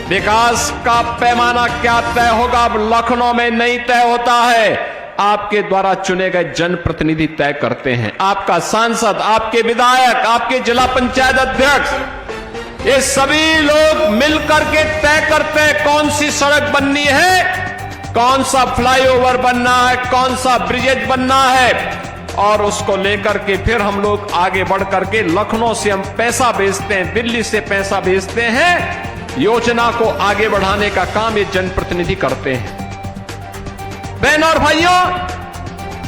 विकास का पैमाना क्या तय होगा अब लखनऊ में नहीं तय होता है, आपके द्वारा चुने गए जनप्रतिनिधि तय करते हैं। आपका सांसद, आपके विधायक, आपके जिला पंचायत अध्यक्ष, ये सभी लोग मिलकर के तय करते हैं कौन सी सड़क बननी है, कौन सा फ्लाईओवर बनना है, कौन सा ब्रिजेज बनना है, और उसको लेकर के फिर हम लोग आगे बढ़ करके लखनऊ से हम पैसा भेजते हैं, दिल्ली से पैसा भेजते हैं, योजना को आगे बढ़ाने का काम ये जनप्रतिनिधि करते हैं। बहनों और भाइयों,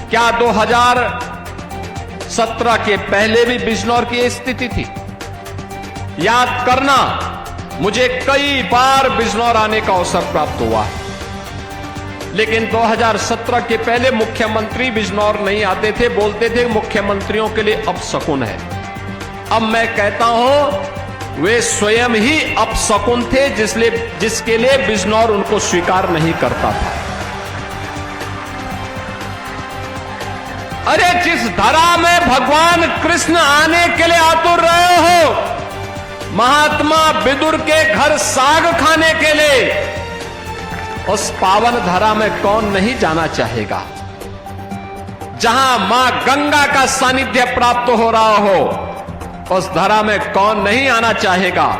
क्या 2017 के पहले भी बिजनौर की स्थिति थी? याद करना, मुझे कई बार बिजनौर आने का अवसर प्राप्त हुआ है, लेकिन 2017 के पहले मुख्यमंत्री बिजनौर नहीं आते थे, बोलते थे मुख्यमंत्रियों के लिए अपशकुन है। अब मैं कहता हूं वे स्वयं ही अपशकुन थे, जिसके लिए बिजनौर उनको स्वीकार नहीं करता था। अरे जिस धरा में भगवान कृष्ण आने के लिए आतुर रहे हो, महात्मा विदुर के घर साग खाने के लिए, उस पावन धरा में कौन नहीं जाना चाहेगा? जहां मां गंगा का सानिध्य प्राप्त हो रहा हो, उस धरा में कौन नहीं आना चाहेगा?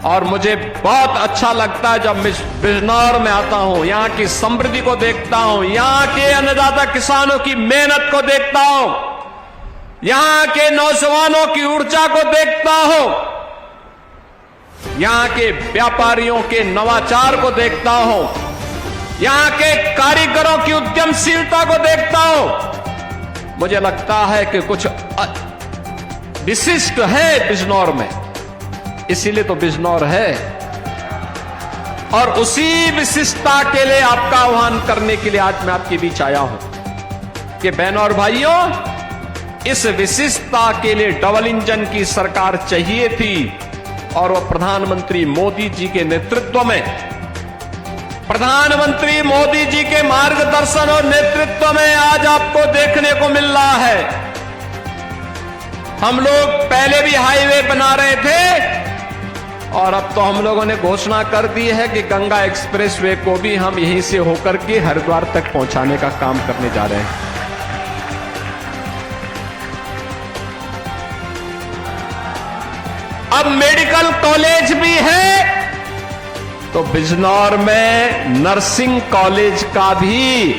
और मुझे बहुत अच्छा लगता है जब मैं बिजनौर में आता हूं, यहां की समृद्धि को देखता हूं, यहां के अन्नदाता किसानों की मेहनत को देखता हूं, यहां के नौजवानों की ऊर्जा को देखता हूं, यहां के व्यापारियों के नवाचार को देखता हूं, यहां के कारीगरों की उद्यमशीलता को देखता हूं। मुझे लगता है कि कुछ विशिष्ट है बिजनौर में, इसीलिए तो बिजनौर है। और उसी विशिष्टता के लिए आपका आह्वान करने के लिए आज मैं आपके बीच आया हूं कि बहनों और भाइयों, इस विशिष्टता के लिए डबल इंजन की सरकार चाहिए थी और वह प्रधानमंत्री मोदी जी के नेतृत्व में, प्रधानमंत्री मोदी जी के मार्गदर्शन और नेतृत्व में आज आपको देखने को मिल रहा है। हम लोग पहले भी हाईवे बना रहे थे और अब तो हम लोगों ने घोषणा कर दी है कि गंगा एक्सप्रेसवे को भी हम यहीं से होकर के हरिद्वार तक पहुंचाने का काम करने जा रहे हैं। अब मेडिकल कॉलेज भी है तो बिजनौर में नर्सिंग कॉलेज का भी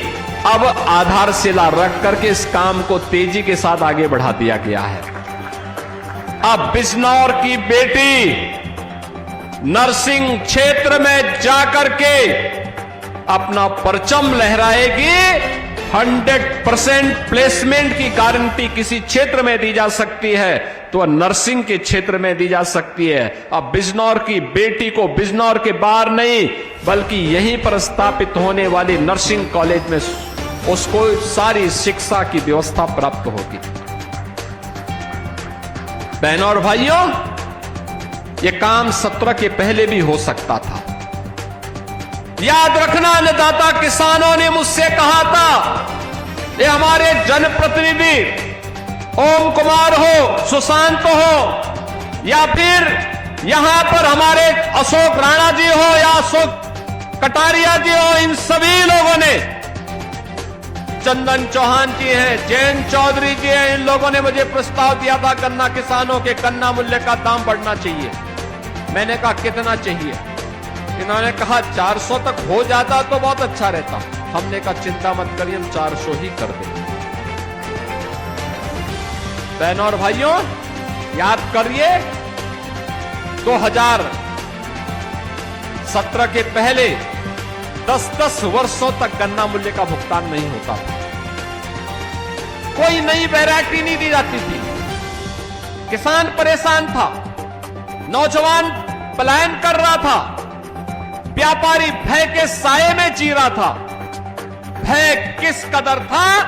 अब आधारशिला रख करके इस काम को तेजी के साथ आगे बढ़ा दिया गया है। अब बिजनौर की बेटी नर्सिंग क्षेत्र में जाकर के अपना परचम लहराएगी। 100% प्लेसमेंट की गारंटी किसी क्षेत्र में दी जा सकती है तो नर्सिंग के क्षेत्र में दी जा सकती है। अब बिजनौर की बेटी को बिजनौर के बाहर नहीं बल्कि यहीं पर स्थापित होने वाली नर्सिंग कॉलेज में उसको सारी शिक्षा की व्यवस्था प्राप्त होगी। बहनों और भाइयों, यह काम 17 के पहले भी हो सकता था। याद रखना, अन्नदाता किसानों ने मुझसे कहा था, ये हमारे जनप्रतिनिधि ओम कुमार हो, सुशांत हो या फिर यहां पर हमारे अशोक राणा जी हो या अशोक कटारिया जी हो, इन सभी लोगों ने, चंदन चौहान जी हैं, जयंत चौधरी जी हैं, इन लोगों ने मुझे प्रस्ताव दिया था गन्ना किसानों के गन्ना मूल्य का दाम बढ़ना चाहिए। मैंने कहा कितना चाहिए? इन्होंने कहा 400 तक हो जाता तो बहुत अच्छा रहता। हमने कहा चिंता मत करिए, हम 400 ही कर देंगे। बहनों और भाइयों, याद करिए 2017 के पहले 10-10 वर्षों तक गन्ना मूल्य का भुगतान नहीं होता था। कोई नई वैरायटी नहीं दी जाती थी। किसान परेशान था, नौजवान पलायन कर रहा था, व्यापारी भय के साए में जी रहा था। भय किस कदर था?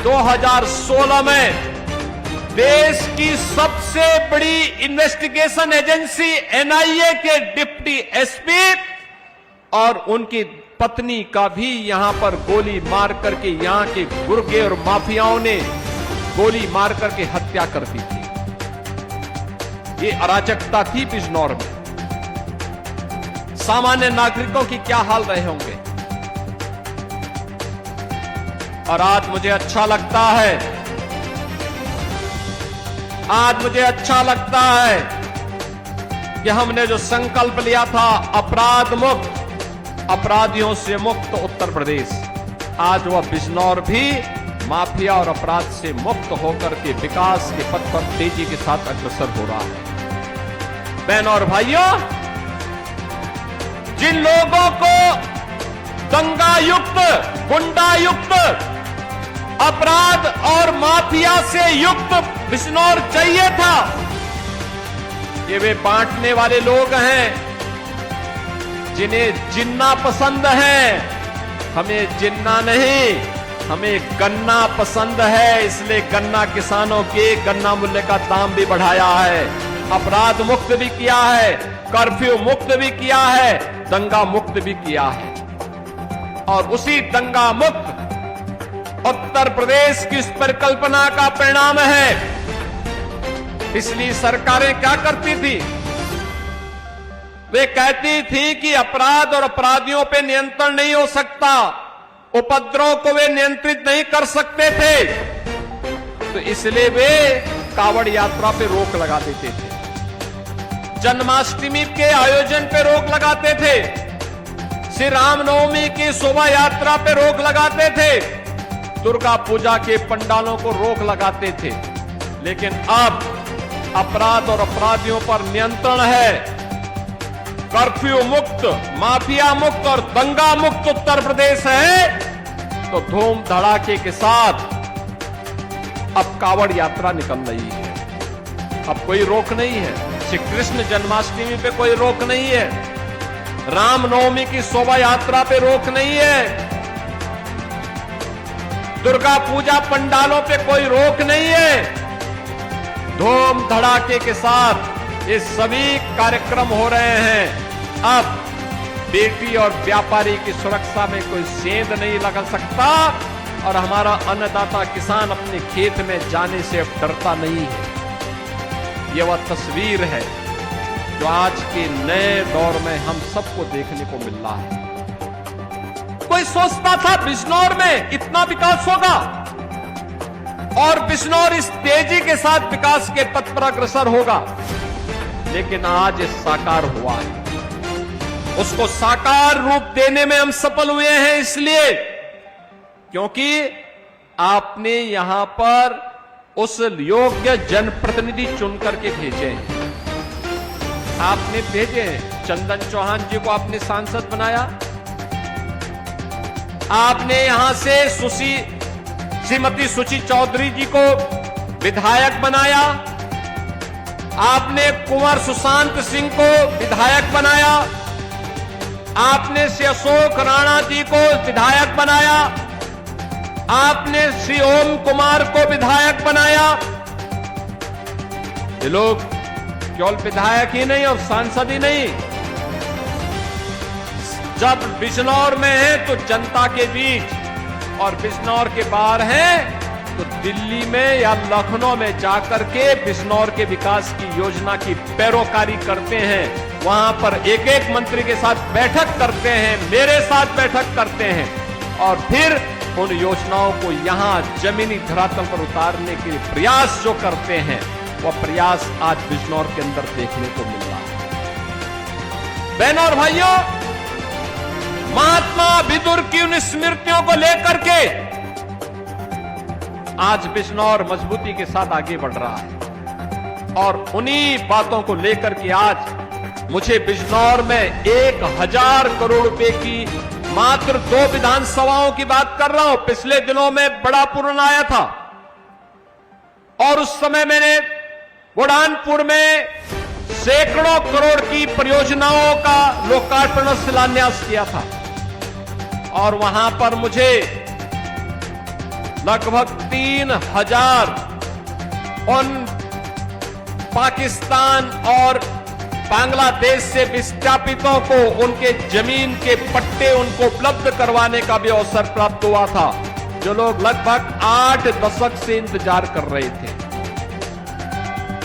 2016 में देश की सबसे बड़ी इन्वेस्टिगेशन एजेंसी एनआईए के डिप्टी एसपी और उनकी पत्नी का भी यहां पर गोली मार करके यहां के गुर्गे और माफियाओं ने गोली मार करके हत्या कर दी थी। ये अराजकता थी बिजनौर में। सामान्य नागरिकों की क्या हाल रहे होंगे। और आज मुझे अच्छा लगता है, आज मुझे अच्छा लगता है कि हमने जो संकल्प लिया था अपराध मुक्त, अपराधियों से मुक्त उत्तर प्रदेश, आज वह बिजनौर भी माफिया और अपराध से मुक्त होकर के विकास के पथ पर तेजी के साथ अग्रसर हो रहा है। बहनों और भाइयों, जिन लोगों को दंगायुक्त, गुंडायुक्त, अपराध और माफिया से युक्त बिजनौर चाहिए था, ये वे बांटने वाले लोग हैं जिन्हें जिन्ना पसंद है। हमें जिन्ना नहीं, हमें गन्ना पसंद है, इसलिए गन्ना किसानों के गन्ना मूल्य का दाम भी बढ़ाया है, अपराध मुक्त भी किया है, कर्फ्यू मुक्त भी किया है, दंगा मुक्त भी किया है। और उसी दंगा मुक्त उत्तर प्रदेश की इस परिकल्पना का परिणाम है। इसलिए सरकारें क्या करती थी? वे कहती थी कि अपराध और अपराधियों पे नियंत्रण नहीं हो सकता, उपद्रव को वे नियंत्रित नहीं कर सकते थे, तो इसलिए वे कावड़ यात्रा पे रोक लगा देते थे, जन्माष्टमी के आयोजन पे रोक लगाते थे, श्री रामनवमी की शोभा यात्रा पे रोक लगाते थे, दुर्गा पूजा के पंडालों को रोक लगाते थे। लेकिन अब अपराध और अपराधियों पर नियंत्रण है, कर्फ्यू मुक्त, माफिया मुक्त और दंगा मुक्त उत्तर प्रदेश है, तो धूम धड़ाके के साथ अब कावड़ यात्रा निकल रही है। अब कोई रोक नहीं है, श्री कृष्ण जन्माष्टमी पे कोई रोक नहीं है। रामनवमी की शोभा यात्रा पे रोक नहीं है, दुर्गा पूजा पंडालों पे कोई रोक नहीं है। धूम धड़ाके के साथ ये सभी कार्यक्रम हो रहे हैं। अब बेटी और व्यापारी की सुरक्षा में कोई सेंध नहीं लगा सकता और हमारा अन्नदाता किसान अपने खेत में जाने से अब डरता नहीं है। यह वह तस्वीर है जो आज के नए दौर में हम सबको देखने को मिल रहा है। कोई सोचता था बिजनौर में इतना विकास होगा और बिजनौर इस तेजी के साथ विकास के पथ पर अग्रसर होगा, लेकिन आज ये साकार हुआ है। उसको साकार रूप देने में हम सफल हुए हैं, इसलिए क्योंकि आपने यहां पर उस योग्य जनप्रतिनिधि चुन करके भेजे हैं। आपने भेजे हैं, चंदन चौहान जी को आपने सांसद बनाया, आपने यहां से श्रीमती सुची चौधरी जी को विधायक बनाया, आपने कुंवर सुशांत सिंह को विधायक बनाया, आपने श्री अशोक राणा जी को विधायक बनाया, आपने श्री ओम कुमार को विधायक बनाया। ये लोग केवल विधायक ही नहीं और सांसद ही नहीं, जब बिजनौर में है तो जनता के बीच और बिजनौर के बाहर है तो दिल्ली में या लखनऊ में जाकर के बिजनौर के विकास की योजना की पैरोकारी करते हैं। वहां पर एक एक मंत्री के साथ बैठक करते हैं, मेरे साथ बैठक करते हैं और फिर उन योजनाओं को यहां जमीनी धरातल पर उतारने के प्रयास जो करते हैं, वह प्रयास आज बिजनौर के अंदर देखने को मिल रहा है। बहनों और भाइयों, महात्मा विदुर की उन स्मृतियों को लेकर के आज बिजनौर मजबूती के साथ आगे बढ़ रहा है और उन्हीं बातों को लेकर के आज मुझे बिजनौर में 1000 करोड़ रुपए की मात्र 2 विधानसभाओं की बात कर रहा हूं। पिछले दिनों में बड़ा पूर्ण आया था और उस समय मैंने बुरहानपुर में सैकड़ों करोड़ की परियोजनाओं का लोकार्पण और शिलान्यास किया था और वहां पर मुझे लगभग 3000 उन पाकिस्तान और बांग्लादेश से विस्थापितों को उनके जमीन के पट्टे उनको उपलब्ध करवाने का भी अवसर प्राप्त हुआ था, जो लोग लगभग 8 दशक से इंतजार कर रहे थे।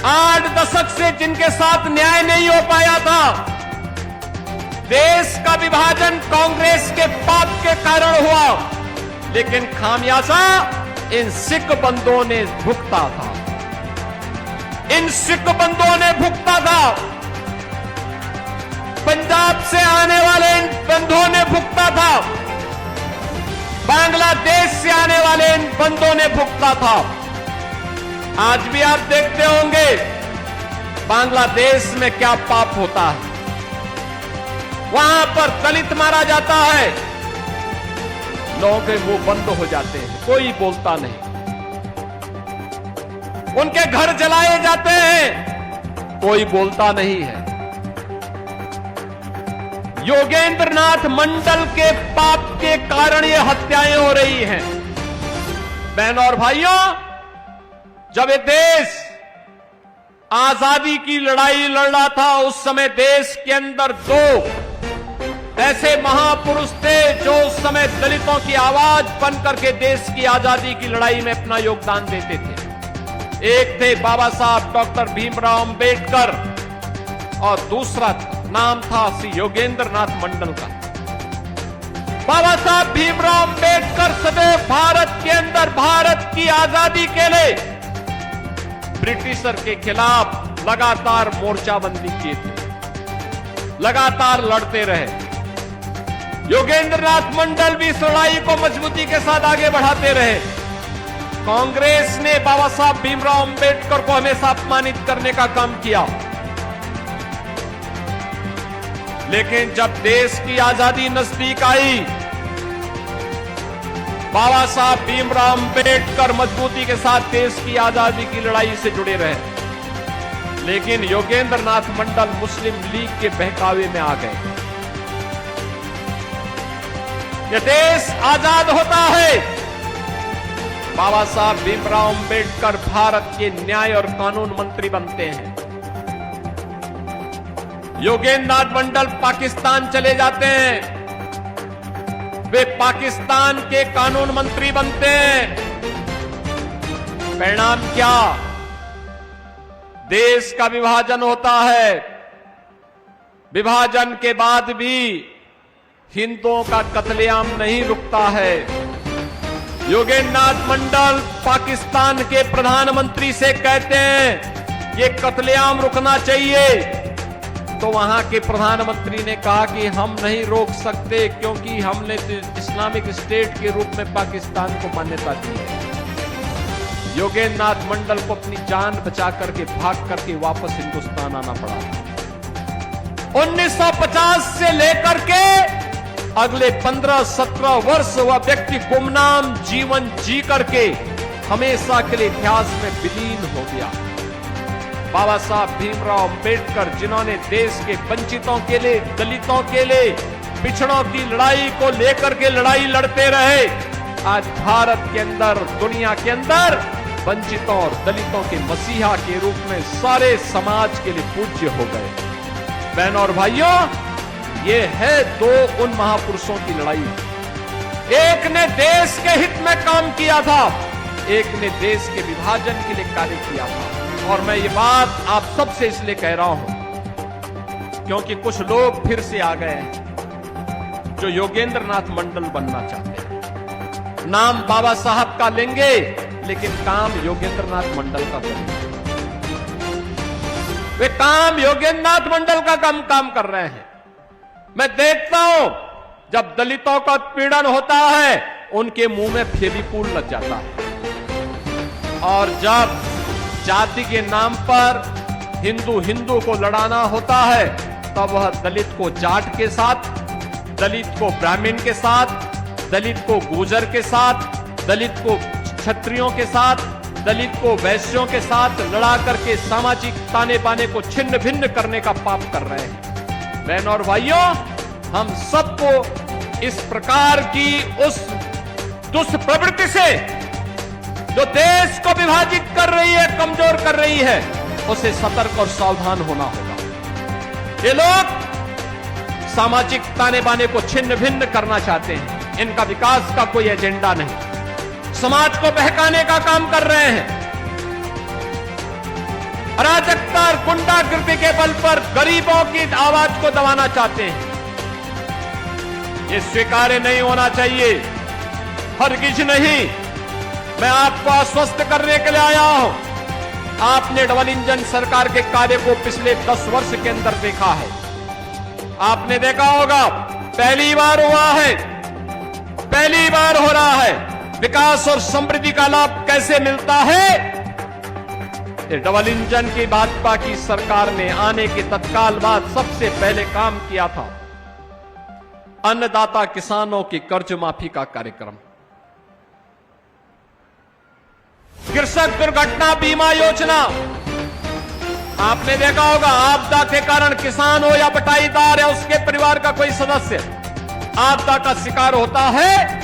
8 दशक से जिनके साथ न्याय नहीं हो पाया था। देश का विभाजन कांग्रेस के पाप के कारण हुआ, लेकिन खामियाजा इन सिख बंधुओं ने भुगता था। इन सिख बंधुओं ने भुगता था। पंजाब से आने वाले इन बंधुओं ने भुगता था। बांग्लादेश से आने वाले इन बंधुओं ने भुगता था। आज भी आप देखते होंगे बांग्लादेश में क्या पाप होता है। वहां पर दलित मारा जाता है, लोगों के मुंह बंद हो जाते हैं, कोई बोलता नहीं। उनके घर जलाए जाते हैं, कोई बोलता नहीं है। योगेंद्रनाथ मंडल के पाप के कारण ये हत्याएं हो रही हैं। बहनों और भाइयों, जब ये देश आजादी की लड़ाई लड़ रहा था, उस समय देश के अंदर 2 ऐसे महापुरुष थे जो उस समय दलितों की आवाज बन करके देश की आजादी की लड़ाई में अपना योगदान देते थे। एक थे बाबा साहब डॉक्टर भीमराव अंबेडकर और दूसरा नाम था श्री योगेंद्रनाथ मंडल का। बाबा साहब भीमराव अंबेडकर सदैव भारत के अंदर भारत की आजादी के लिए ब्रिटिशर के खिलाफ लगातार मोर्चाबंदी किए थे, लगातार लड़ते रहे। योगेंद्रनाथ मंडल भी इस लड़ाई को मजबूती के साथ आगे बढ़ाते रहे। कांग्रेस ने बाबा साहब भीमराव अंबेडकर को हमेशा अपमानित करने का काम किया, लेकिन जब देश की आजादी नजदीक आई, बाबा साहब भीमराव अंबेडकर मजबूती के साथ देश की आजादी की लड़ाई से जुड़े रहे। लेकिन योगेंद्रनाथ मंडल मुस्लिम लीग के बहकावे में आ गए। ये देश आजाद होता है, बाबा साहब भीमराव अंबेडकर भारत के न्याय और कानून मंत्री बनते हैं। योगेंद्र नाथ मंडल पाकिस्तान चले जाते हैं, वे पाकिस्तान के कानून मंत्री बनते हैं। परिणाम क्या? देश का विभाजन होता है। विभाजन के बाद भी हिंदुओं का कत्लेआम नहीं रुकता है। योगेंद्र नाथ मंडल पाकिस्तान के प्रधानमंत्री से कहते हैं ये कत्लेआम रुकना चाहिए, तो वहां के प्रधानमंत्री ने कहा कि हम नहीं रोक सकते क्योंकि हमने इस्लामिक स्टेट के रूप में पाकिस्तान को मान्यता दी है। योगेंद्र नाथ मंडल को अपनी जान बचा करके भाग करके वापस हिंदुस्तान आना पड़ा। 1950 से लेकर के अगले 15-17 वर्ष वह व्यक्ति गुमनाम जीवन जी करके हमेशा के लिए इतिहास में विलीन हो गया। बाबा साहब भीमराव अंबेडकर, जिन्होंने देश के वंचितों के लिए, दलितों के लिए, पिछड़ों की लड़ाई को लेकर के लड़ाई लड़ते रहे, आज भारत के अंदर, दुनिया के अंदर वंचितों और दलितों के मसीहा के रूप में सारे समाज के लिए पूज्य हो गए। बहनों और भाइयों, ये है दो उन महापुरुषों की लड़ाई। एक ने देश के हित में काम किया था, एक ने देश के विभाजन के लिए कार्य किया था। और मैं ये बात आप सबसे इसलिए कह रहा हूं क्योंकि कुछ लोग फिर से आ गए हैं जो योगेंद्र नाथ मंडल बनना चाहते हैं। नाम बाबा साहब का लेंगे लेकिन काम योगेंद्र नाथ मंडल का करेंगे। वे काम योगेंद्र नाथ मंडल का काम कर रहे हैं। मैं देखता हूं जब दलितों का उत्पीड़न होता है उनके मुंह में फेविकोल लग जाता है, और जब जाति के नाम पर हिंदू को लड़ाना होता है तब वह दलित को जाट के साथ, दलित को ब्राह्मण के साथ, दलित को गुर्जर के साथ, दलित को क्षत्रियों के साथ, दलित को वैश्यों के साथ लड़ा करके सामाजिक ताने बाने को छिन्न भिन्न करने का पाप कर रहे हैं। बहनों और भाइयों, हम सबको इस प्रकार की उस दुष्प्रवृत्ति से जो देश को विभाजित कर रही है, कमजोर कर रही है, उसे सतर्क और सावधान होना होगा। ये लोग सामाजिक ताने बाने को छिन्न भिन्न करना चाहते हैं। इनका विकास का कोई एजेंडा नहीं, समाज को बहकाने का काम कर रहे हैं। अराजकता और गुंडागिर्दी के बल पर गरीबों की आवाज को दबाना चाहते हैं। ये स्वीकार्य नहीं होना चाहिए, हरगिज नहीं। मैं आपको आश्वस्त करने के लिए आया हूं। आपने डबल इंजन सरकार के कार्य को पिछले 10 वर्ष के अंदर देखा है। आपने देखा होगा, पहली बार हुआ है, पहली बार हो रहा है। विकास और समृद्धि का लाभ कैसे मिलता है? ये डबल इंजन की भाजपा की सरकार ने आने के तत्काल बाद सबसे पहले काम किया था अन्नदाता किसानों की कर्ज माफी का कार्यक्रम, कृषक दुर्घटना बीमा योजना। आपने देखा होगा, आपदा के कारण किसान हो या बटाईदार या उसके परिवार का कोई सदस्य आपदा का शिकार होता है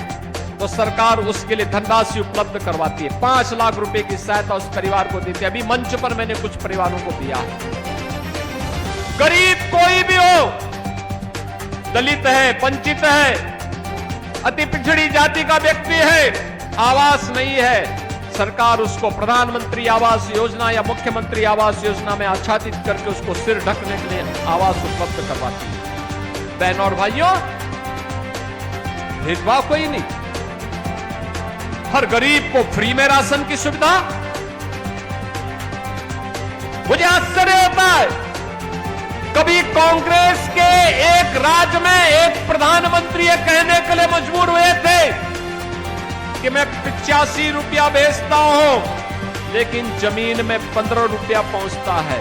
तो सरकार उसके लिए धनराशि उपलब्ध करवाती है। 5 लाख रुपए की सहायता उस परिवार को देती है। अभी मंच पर मैंने कुछ परिवारों को दिया है। गरीब कोई भी हो, दलित है, वंचित है, अति पिछड़ी जाति का व्यक्ति है, आवास नहीं है, सरकार उसको प्रधानमंत्री आवास योजना या मुख्यमंत्री आवास योजना में आच्छादित करके उसको सिर ढकने के लिए आवास उपलब्ध करवाती है। बहनों और भाइयों, भेदभाव कोई नहीं, हर गरीब को फ्री में राशन की सुविधा। मुझे आश्चर्य होता है, कभी कांग्रेस के एक राज्य में एक प्रधानमंत्री ये कहने के लिए मजबूर हुए थे कि मैं 85 रुपया बेचता हूं लेकिन जमीन में 15 रुपया पहुंचता है।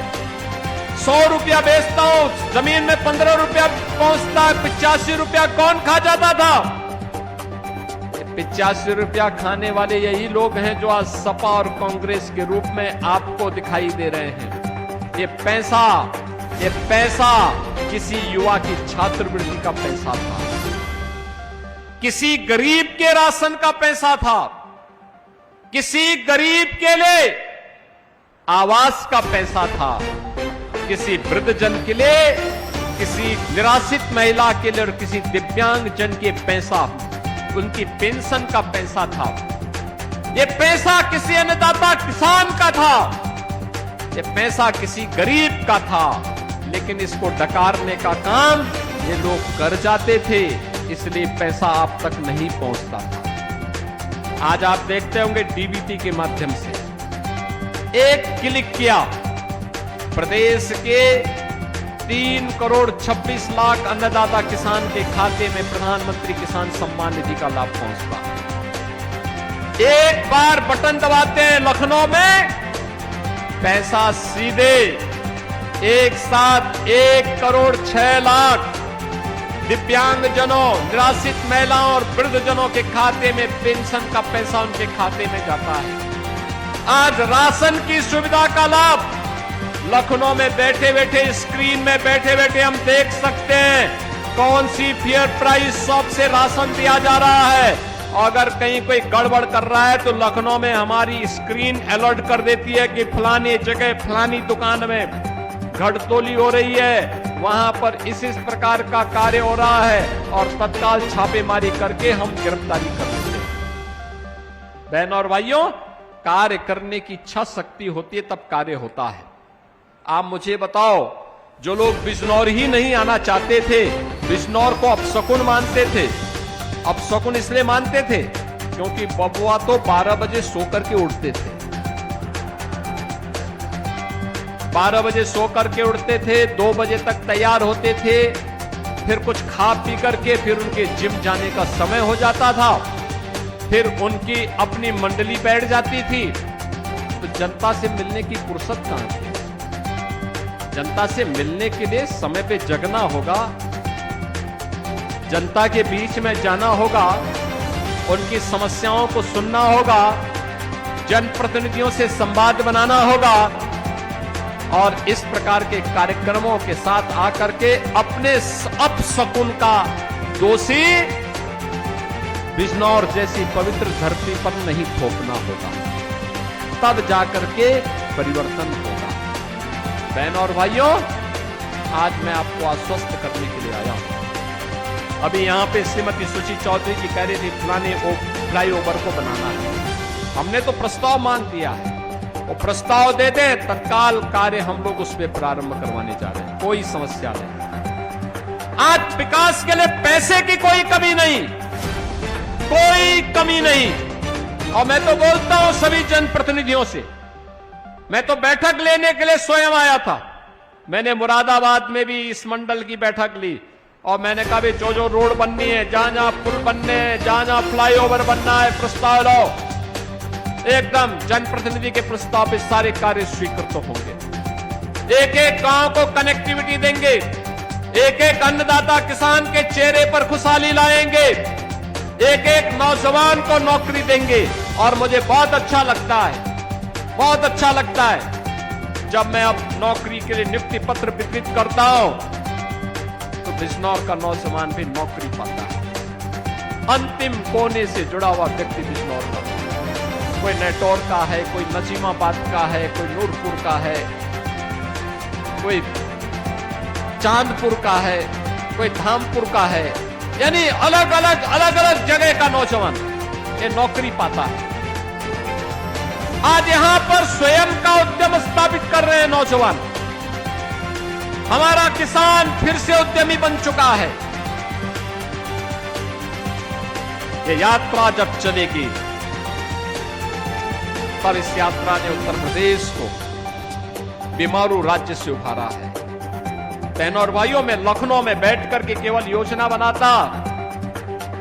100 रुपया बेचता हूं, जमीन में 15 रुपया पहुंचता है। 85 रुपया कौन खा जाता था? 85 रुपया खाने वाले यही लोग हैं जो आज सपा और कांग्रेस के रूप में आपको दिखाई दे रहे हैं। ये पैसा किसी युवा की छात्रवृत्ति का पैसा था। किसी गरीब के राशन का पैसा था, किसी गरीब के लिए आवास का पैसा था, किसी वृद्धजन के लिए, किसी निराश्रित महिला के लिए और किसी दिव्यांग जन के पैसा, उनकी पेंशन का पैसा था। ये पैसा किसी अन्नदाता किसान का था, ये पैसा किसी गरीब का था, लेकिन इसको डकारने का काम ये लोग कर जाते थे, इसलिए पैसा आप तक नहीं पहुंचता था। आज आप देखते होंगे डीबीटी के माध्यम से एक क्लिक किया, प्रदेश के 3 करोड़ 26 लाख अन्नदाता किसान के खाते में प्रधानमंत्री किसान सम्मान निधि का लाभ पहुंचता। एक बार बटन दबाते हैं लखनऊ में, पैसा सीधे एक साथ 1 करोड़ 6 लाख दिव्यांगजनों, निराश्रित महिलाओं और वृद्धजनों के खाते में पेंशन का पैसा उनके खाते में जाता है। आज राशन की सुविधा का लाभ लखनऊ में बैठे बैठे, स्क्रीन में बैठे बैठे हम देख सकते हैं कौन सी फेयर प्राइस शॉप से राशन दिया जा रहा है। और अगर कहीं कोई गड़बड़ कर रहा है तो लखनऊ में हमारी स्क्रीन अलर्ट कर देती है कि फलानी जगह फलानी दुकान में घटतोली हो रही है, वहां पर इस प्रकार का कार्य हो रहा है, और तत्काल छापेमारी करके हम गिरफ्तारी कर लेते हैं। बहनों और भाइयों, कार्य करने की इच्छा शक्ति होती है तब कार्य होता है। आप मुझे बताओ, जो लोग बिजनौर ही नहीं आना चाहते थे, बिजनौर को अपशकुन मानते थे, अपशकुन इसलिए मानते थे क्योंकि बबुआ तो 12 बजे सो करके उठते थे, 12 बजे सो करके उठते थे, 2 बजे तक तैयार होते थे, फिर कुछ खा पी करके फिर उनके जिम जाने का समय हो जाता था, फिर उनकी अपनी मंडली बैठ जाती थी। तो जनता से मिलने की फुर्सत कहां थी? जनता से मिलने के लिए समय पे जगना होगा, जनता के बीच में जाना होगा, उनकी समस्याओं को सुनना होगा, जनप्रतिनिधियों से संवाद बनाना होगा, और इस प्रकार के कार्यक्रमों के साथ आकर के अपने अपशकुन का दोषी बिजनौर जैसी पवित्र धरती पर नहीं थोपना होगा, तब जाकर के परिवर्तन होगा। बहनों और भाइयों, आज मैं आपको आश्वस्त करने के लिए आया हूं। अभी यहां पे श्रीमती सुची चौधरी जी कह रही थी फलाने फ्लाईओवर को बनाना है, हमने तो प्रस्ताव मांग दिया है, वो प्रस्ताव दे दे, तत्काल कार्य हम लोग उस पर प्रारंभ करवाने जा रहे हैं, कोई समस्या नहीं। आज विकास के लिए पैसे की कोई कमी नहीं, कोई कमी नहीं। और मैं तो बोलता हूं सभी जनप्रतिनिधियों से, मैं तो बैठक लेने के लिए स्वयं आया था, मैंने मुरादाबाद में भी इस मंडल की बैठक ली, और मैंने कहा भी जो रोड बननी है, जहां जहां पुल बनने हैं, जहां जहां फ्लाईओवर बनना है, प्रस्ताव लाओ। एकदम जनप्रतिनिधि के प्रस्ताव पे सारे कार्य स्वीकृत तो होंगे। एक एक गांव को कनेक्टिविटी देंगे, एक एक अन्नदाता किसान के चेहरे पर खुशहाली लाएंगे, एक एक नौजवान को नौकरी देंगे। और मुझे बहुत अच्छा लगता है, बहुत अच्छा लगता है जब मैं अब नौकरी के लिए नियुक्ति पत्र वितरित करता हूं तो बिजनौर का नौजवान भी नौकरी पाता है। अंतिम कोने से जुड़ा हुआ व्यक्ति बिजनौर का, कोई नेटौर का है, कोई नजीमाबाद का है, कोई नूरपुर का है, कोई चांदपुर का है, कोई धामपुर का है, यानी अलग अलग जगह का नौजवान ये नौकरी पाता है। आज यहां पर स्वयं का उद्यम स्थापित कर रहे हैं नौजवान। हमारा किसान फिर से उद्यमी बन चुका है। ये यात्रा जब चलेगी पर इस यात्रा ने उत्तर प्रदेश को बीमारू राज्य से उभारा है। बहनों और भाइयों, मैं लखनऊ में बैठ करके केवल योजना बनाता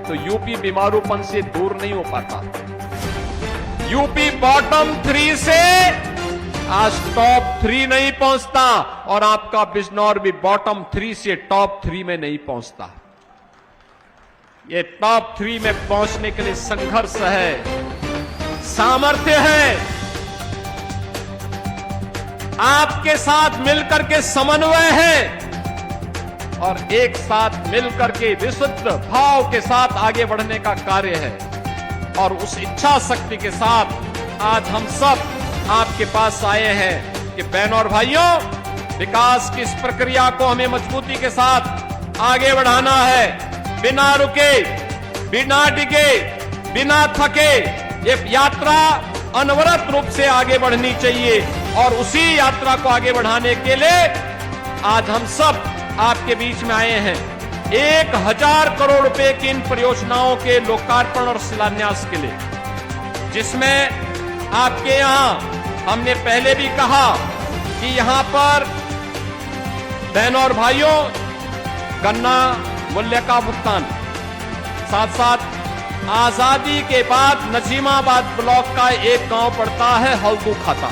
तो यूपी बीमारूपन से दूर नहीं हो पाता। यूपी बॉटम 3 से आज टॉप 3 नहीं पहुंचता, और आपका बिजनौर भी बॉटम 3 से टॉप 3 में नहीं पहुंचता। ये टॉप 3 में पहुंचने के लिए संघर्ष है, सामर्थ्य है, आपके साथ मिलकर के समन्वय है, और एक साथ मिलकर के विशुद्ध भाव के साथ आगे बढ़ने का कार्य है। और उस इच्छा शक्ति के साथ आज हम सब आपके पास आए हैं कि बहनों और भाइयों, विकास की इस प्रक्रिया को हमें मजबूती के साथ आगे बढ़ाना है। बिना रुके, बिना डिगे, बिना थके ये यात्रा अनवरत रूप से आगे बढ़नी चाहिए। और उसी यात्रा को आगे बढ़ाने के लिए आज हम सब आपके बीच में आए हैं 1000 करोड़ रुपए की इन परियोजनाओं के लोकार्पण और शिलान्यास के लिए, जिसमें आपके यहां हमने पहले भी कहा कि यहां पर बहनों और भाइयों गन्ना मूल्य का भुगतान, साथ साथ आजादी के बाद नजीमाबाद ब्लॉक का एक गांव पड़ता है हल्दू खाता।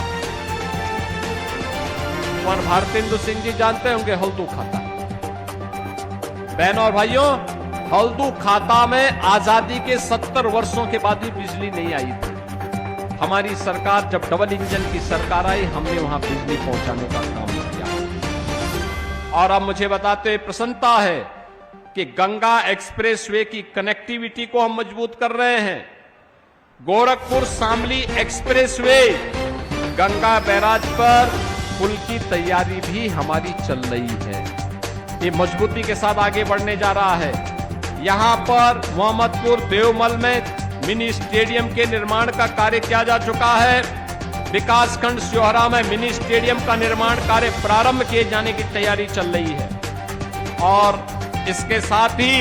भारतेंदु सिंह जी जानते होंगे हल्दू खाता। बहनों और भाइयों, हल्दू खाता में आजादी के 70 वर्षों के बाद भी बिजली नहीं आई थी। हमारी सरकार जब डबल इंजन की सरकार आई, हमने वहां बिजली पहुंचाने का काम किया। और अब मुझे बताते हुए प्रसन्नता है कि गंगा एक्सप्रेसवे की कनेक्टिविटी को हम मजबूत कर रहे हैं। गोरखपुर शामली एक्सप्रेसवे गंगा बैराज पर पुल की तैयारी भी हमारी चल रही है। ये मजबूती के साथ आगे बढ़ने जा रहा है। यहां पर मोहम्मदपुर देवमल में मिनी स्टेडियम के निर्माण का कार्य किया जा चुका है। विकासखंड सियोहरा में मिनी स्टेडियम का निर्माण कार्य प्रारंभ किए जाने की तैयारी चल रही है। और इसके साथ ही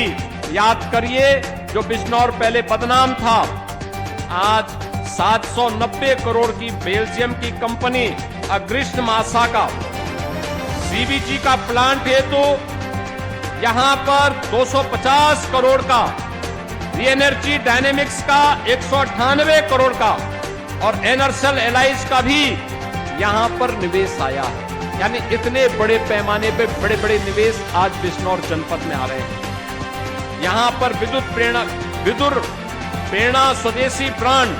याद करिए, जो बिजनौर पहले बदनाम था, आज 790 करोड़ की बेल्जियम की कंपनी अग्रिस्ट मासा का सीबीजी का प्लांट है, तो यहां पर 250 करोड़ का, रीएनर्जी डायनेमिक्स का 198 करोड़ का और एनर्सल एलाइज का भी यहां पर निवेश आया है। यानी इतने बड़े पैमाने पे बड़े बड़े निवेश आज बिजनौर जनपद में आ रहे हैं। यहां पर विदुर प्रेरणा स्वदेशी ब्रांड,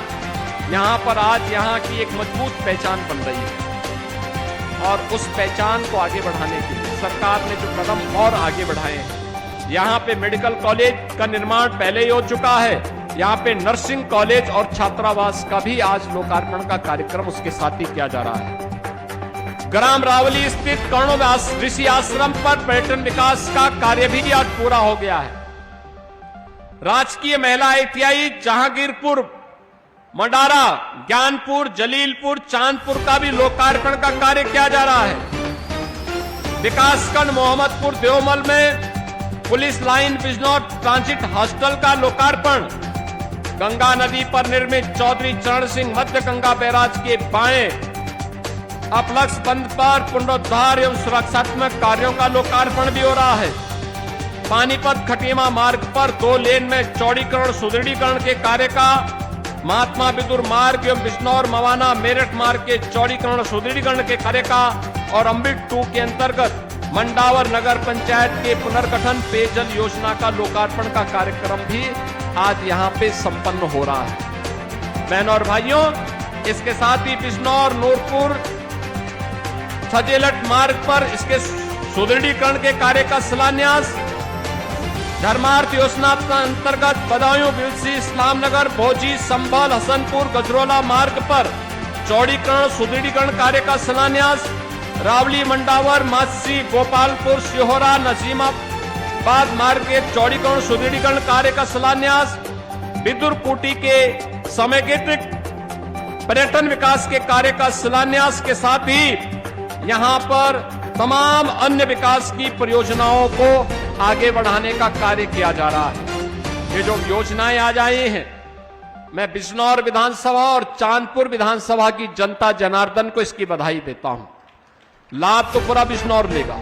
यहां पर आज यहां की एक मजबूत पहचान बन रही है। और उस पहचान को आगे बढ़ाने के लिए सरकार ने जो कदम और आगे बढ़ाए हैं, यहां पे मेडिकल कॉलेज का निर्माण पहले ही हो चुका है। यहां पे नर्सिंग कॉलेज और छात्रावास का भी आज लोकार्पण का कार्यक्रम उसके साथ ही किया जा रहा है। ग्राम रावली स्थित कर्णव्यास ऋषि आश्रम पर पर्यटन विकास का कार्य भी आज पूरा हो गया है। राजकीय महिला ITI जहांगीरपुर, मंडारा, ज्ञानपुर, जलीलपुर, चांदपुर का भी लोकार्पण का कार्य किया जा रहा है। विकासखंड मोहम्मदपुर देवमल में police line Bijnor transit hostel का लोकार्पण। गंगा नदी पर निर्मित चौधरी चरण सिंह मध्य गंगा बैराज के बाएं अपलक्ष बंद पर पुनरुद्धार एवं सुरक्षात्मक कार्यों का लोकार्पण भी हो रहा है। पानीपत खटीमा मार्ग पर 2 लेन में चौड़ीकरण सुदृढ़ीकरण के कार्य का, महात्मा विदुर मार्ग एवं बिजनौर मवाना मेरठ मार्ग के चौड़ीकरण सुदृढ़ीकरण के कार्य का और अमृत 2 के अंतर्गत मंडावर नगर पंचायत के पुनर्गठन पेयजल योजना का लोकार्पण का कार्यक्रम भी आज यहाँ पे संपन्न हो रहा है। बहनों और भाइयों, इसके साथ ही बिजनौर नूरपुर सजेलट मार्ग पर इसके सुदृढ़ीकरण के कार्य का शिलान्यास, धर्मार्थ योजना के अंतर्गत बदायूं बिलसी इस्लामनगर भोजी संभल हसनपुर गजरोला मार्ग पर चौड़ीकरण सुदृढ़ीकरण कार्य का शिलान्यास, रावली मंडावर मासी गोपालपुर सिहोरा नजीमाबाद मार्ग के चौड़ीकरण सुदृढ़ीकरण कार्य का शिलान्यास, विदुर कुटी के समेकित पर्यटन विकास के कार्य का शिलान्यास के साथ ही यहां पर तमाम अन्य विकास की परियोजनाओं को आगे बढ़ाने का कार्य किया जा रहा है। ये जो योजनाएं आज आई हैं, मैं बिजनौर विधानसभा और चांदपुर विधानसभा की जनता जनार्दन को इसकी बधाई देता हूं। लाभ तो पूरा बिजनौर लेगा,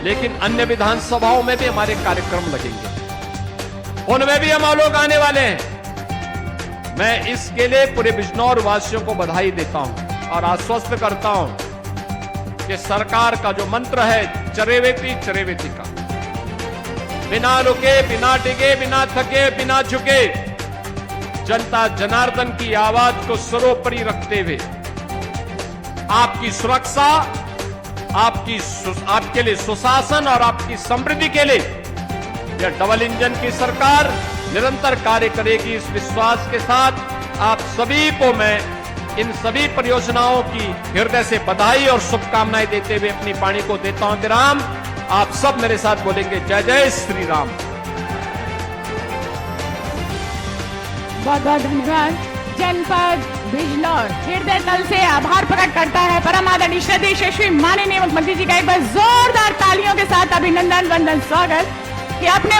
लेकिन अन्य विधानसभाओं में भी हमारे कार्यक्रम लगेंगे, उनमें भी हम लोग आने वाले हैं। मैं इसके लिए पूरे बिजनौर वासियों को बधाई देता हूं और आश्वस्त करता हूं कि सरकार का जो मंत्र है चरेवेती चरेवेती का, बिना रुके, बिना डिगे, बिना थके, बिना झुके, जनता जनार्दन की आवाज को सर्वोपरि रखते हुए आपकी सुरक्षा, आपके लिए सुशासन और आपकी समृद्धि के लिए यह डबल इंजन की सरकार निरंतर कार्य करेगी। इस विश्वास के साथ आप सभी को मैं इन सभी परियोजनाओं की हृदय से बधाई और शुभकामनाएं देते हुए अपनी वाणी को देता हूं विराम। आप सब मेरे साथ बोलेंगे जय जय श्री राम। बहुत बहुत धन्यवाद। जनपद बिजनौर हृदय तल से आभार प्रकट करता है परम आदरणीय श्रद्धेय यशस्वी माननीय मुख्यमंत्री जी का एक बार जोरदार तालियों के साथ अभिनंदन वंदन स्वागत कि अपने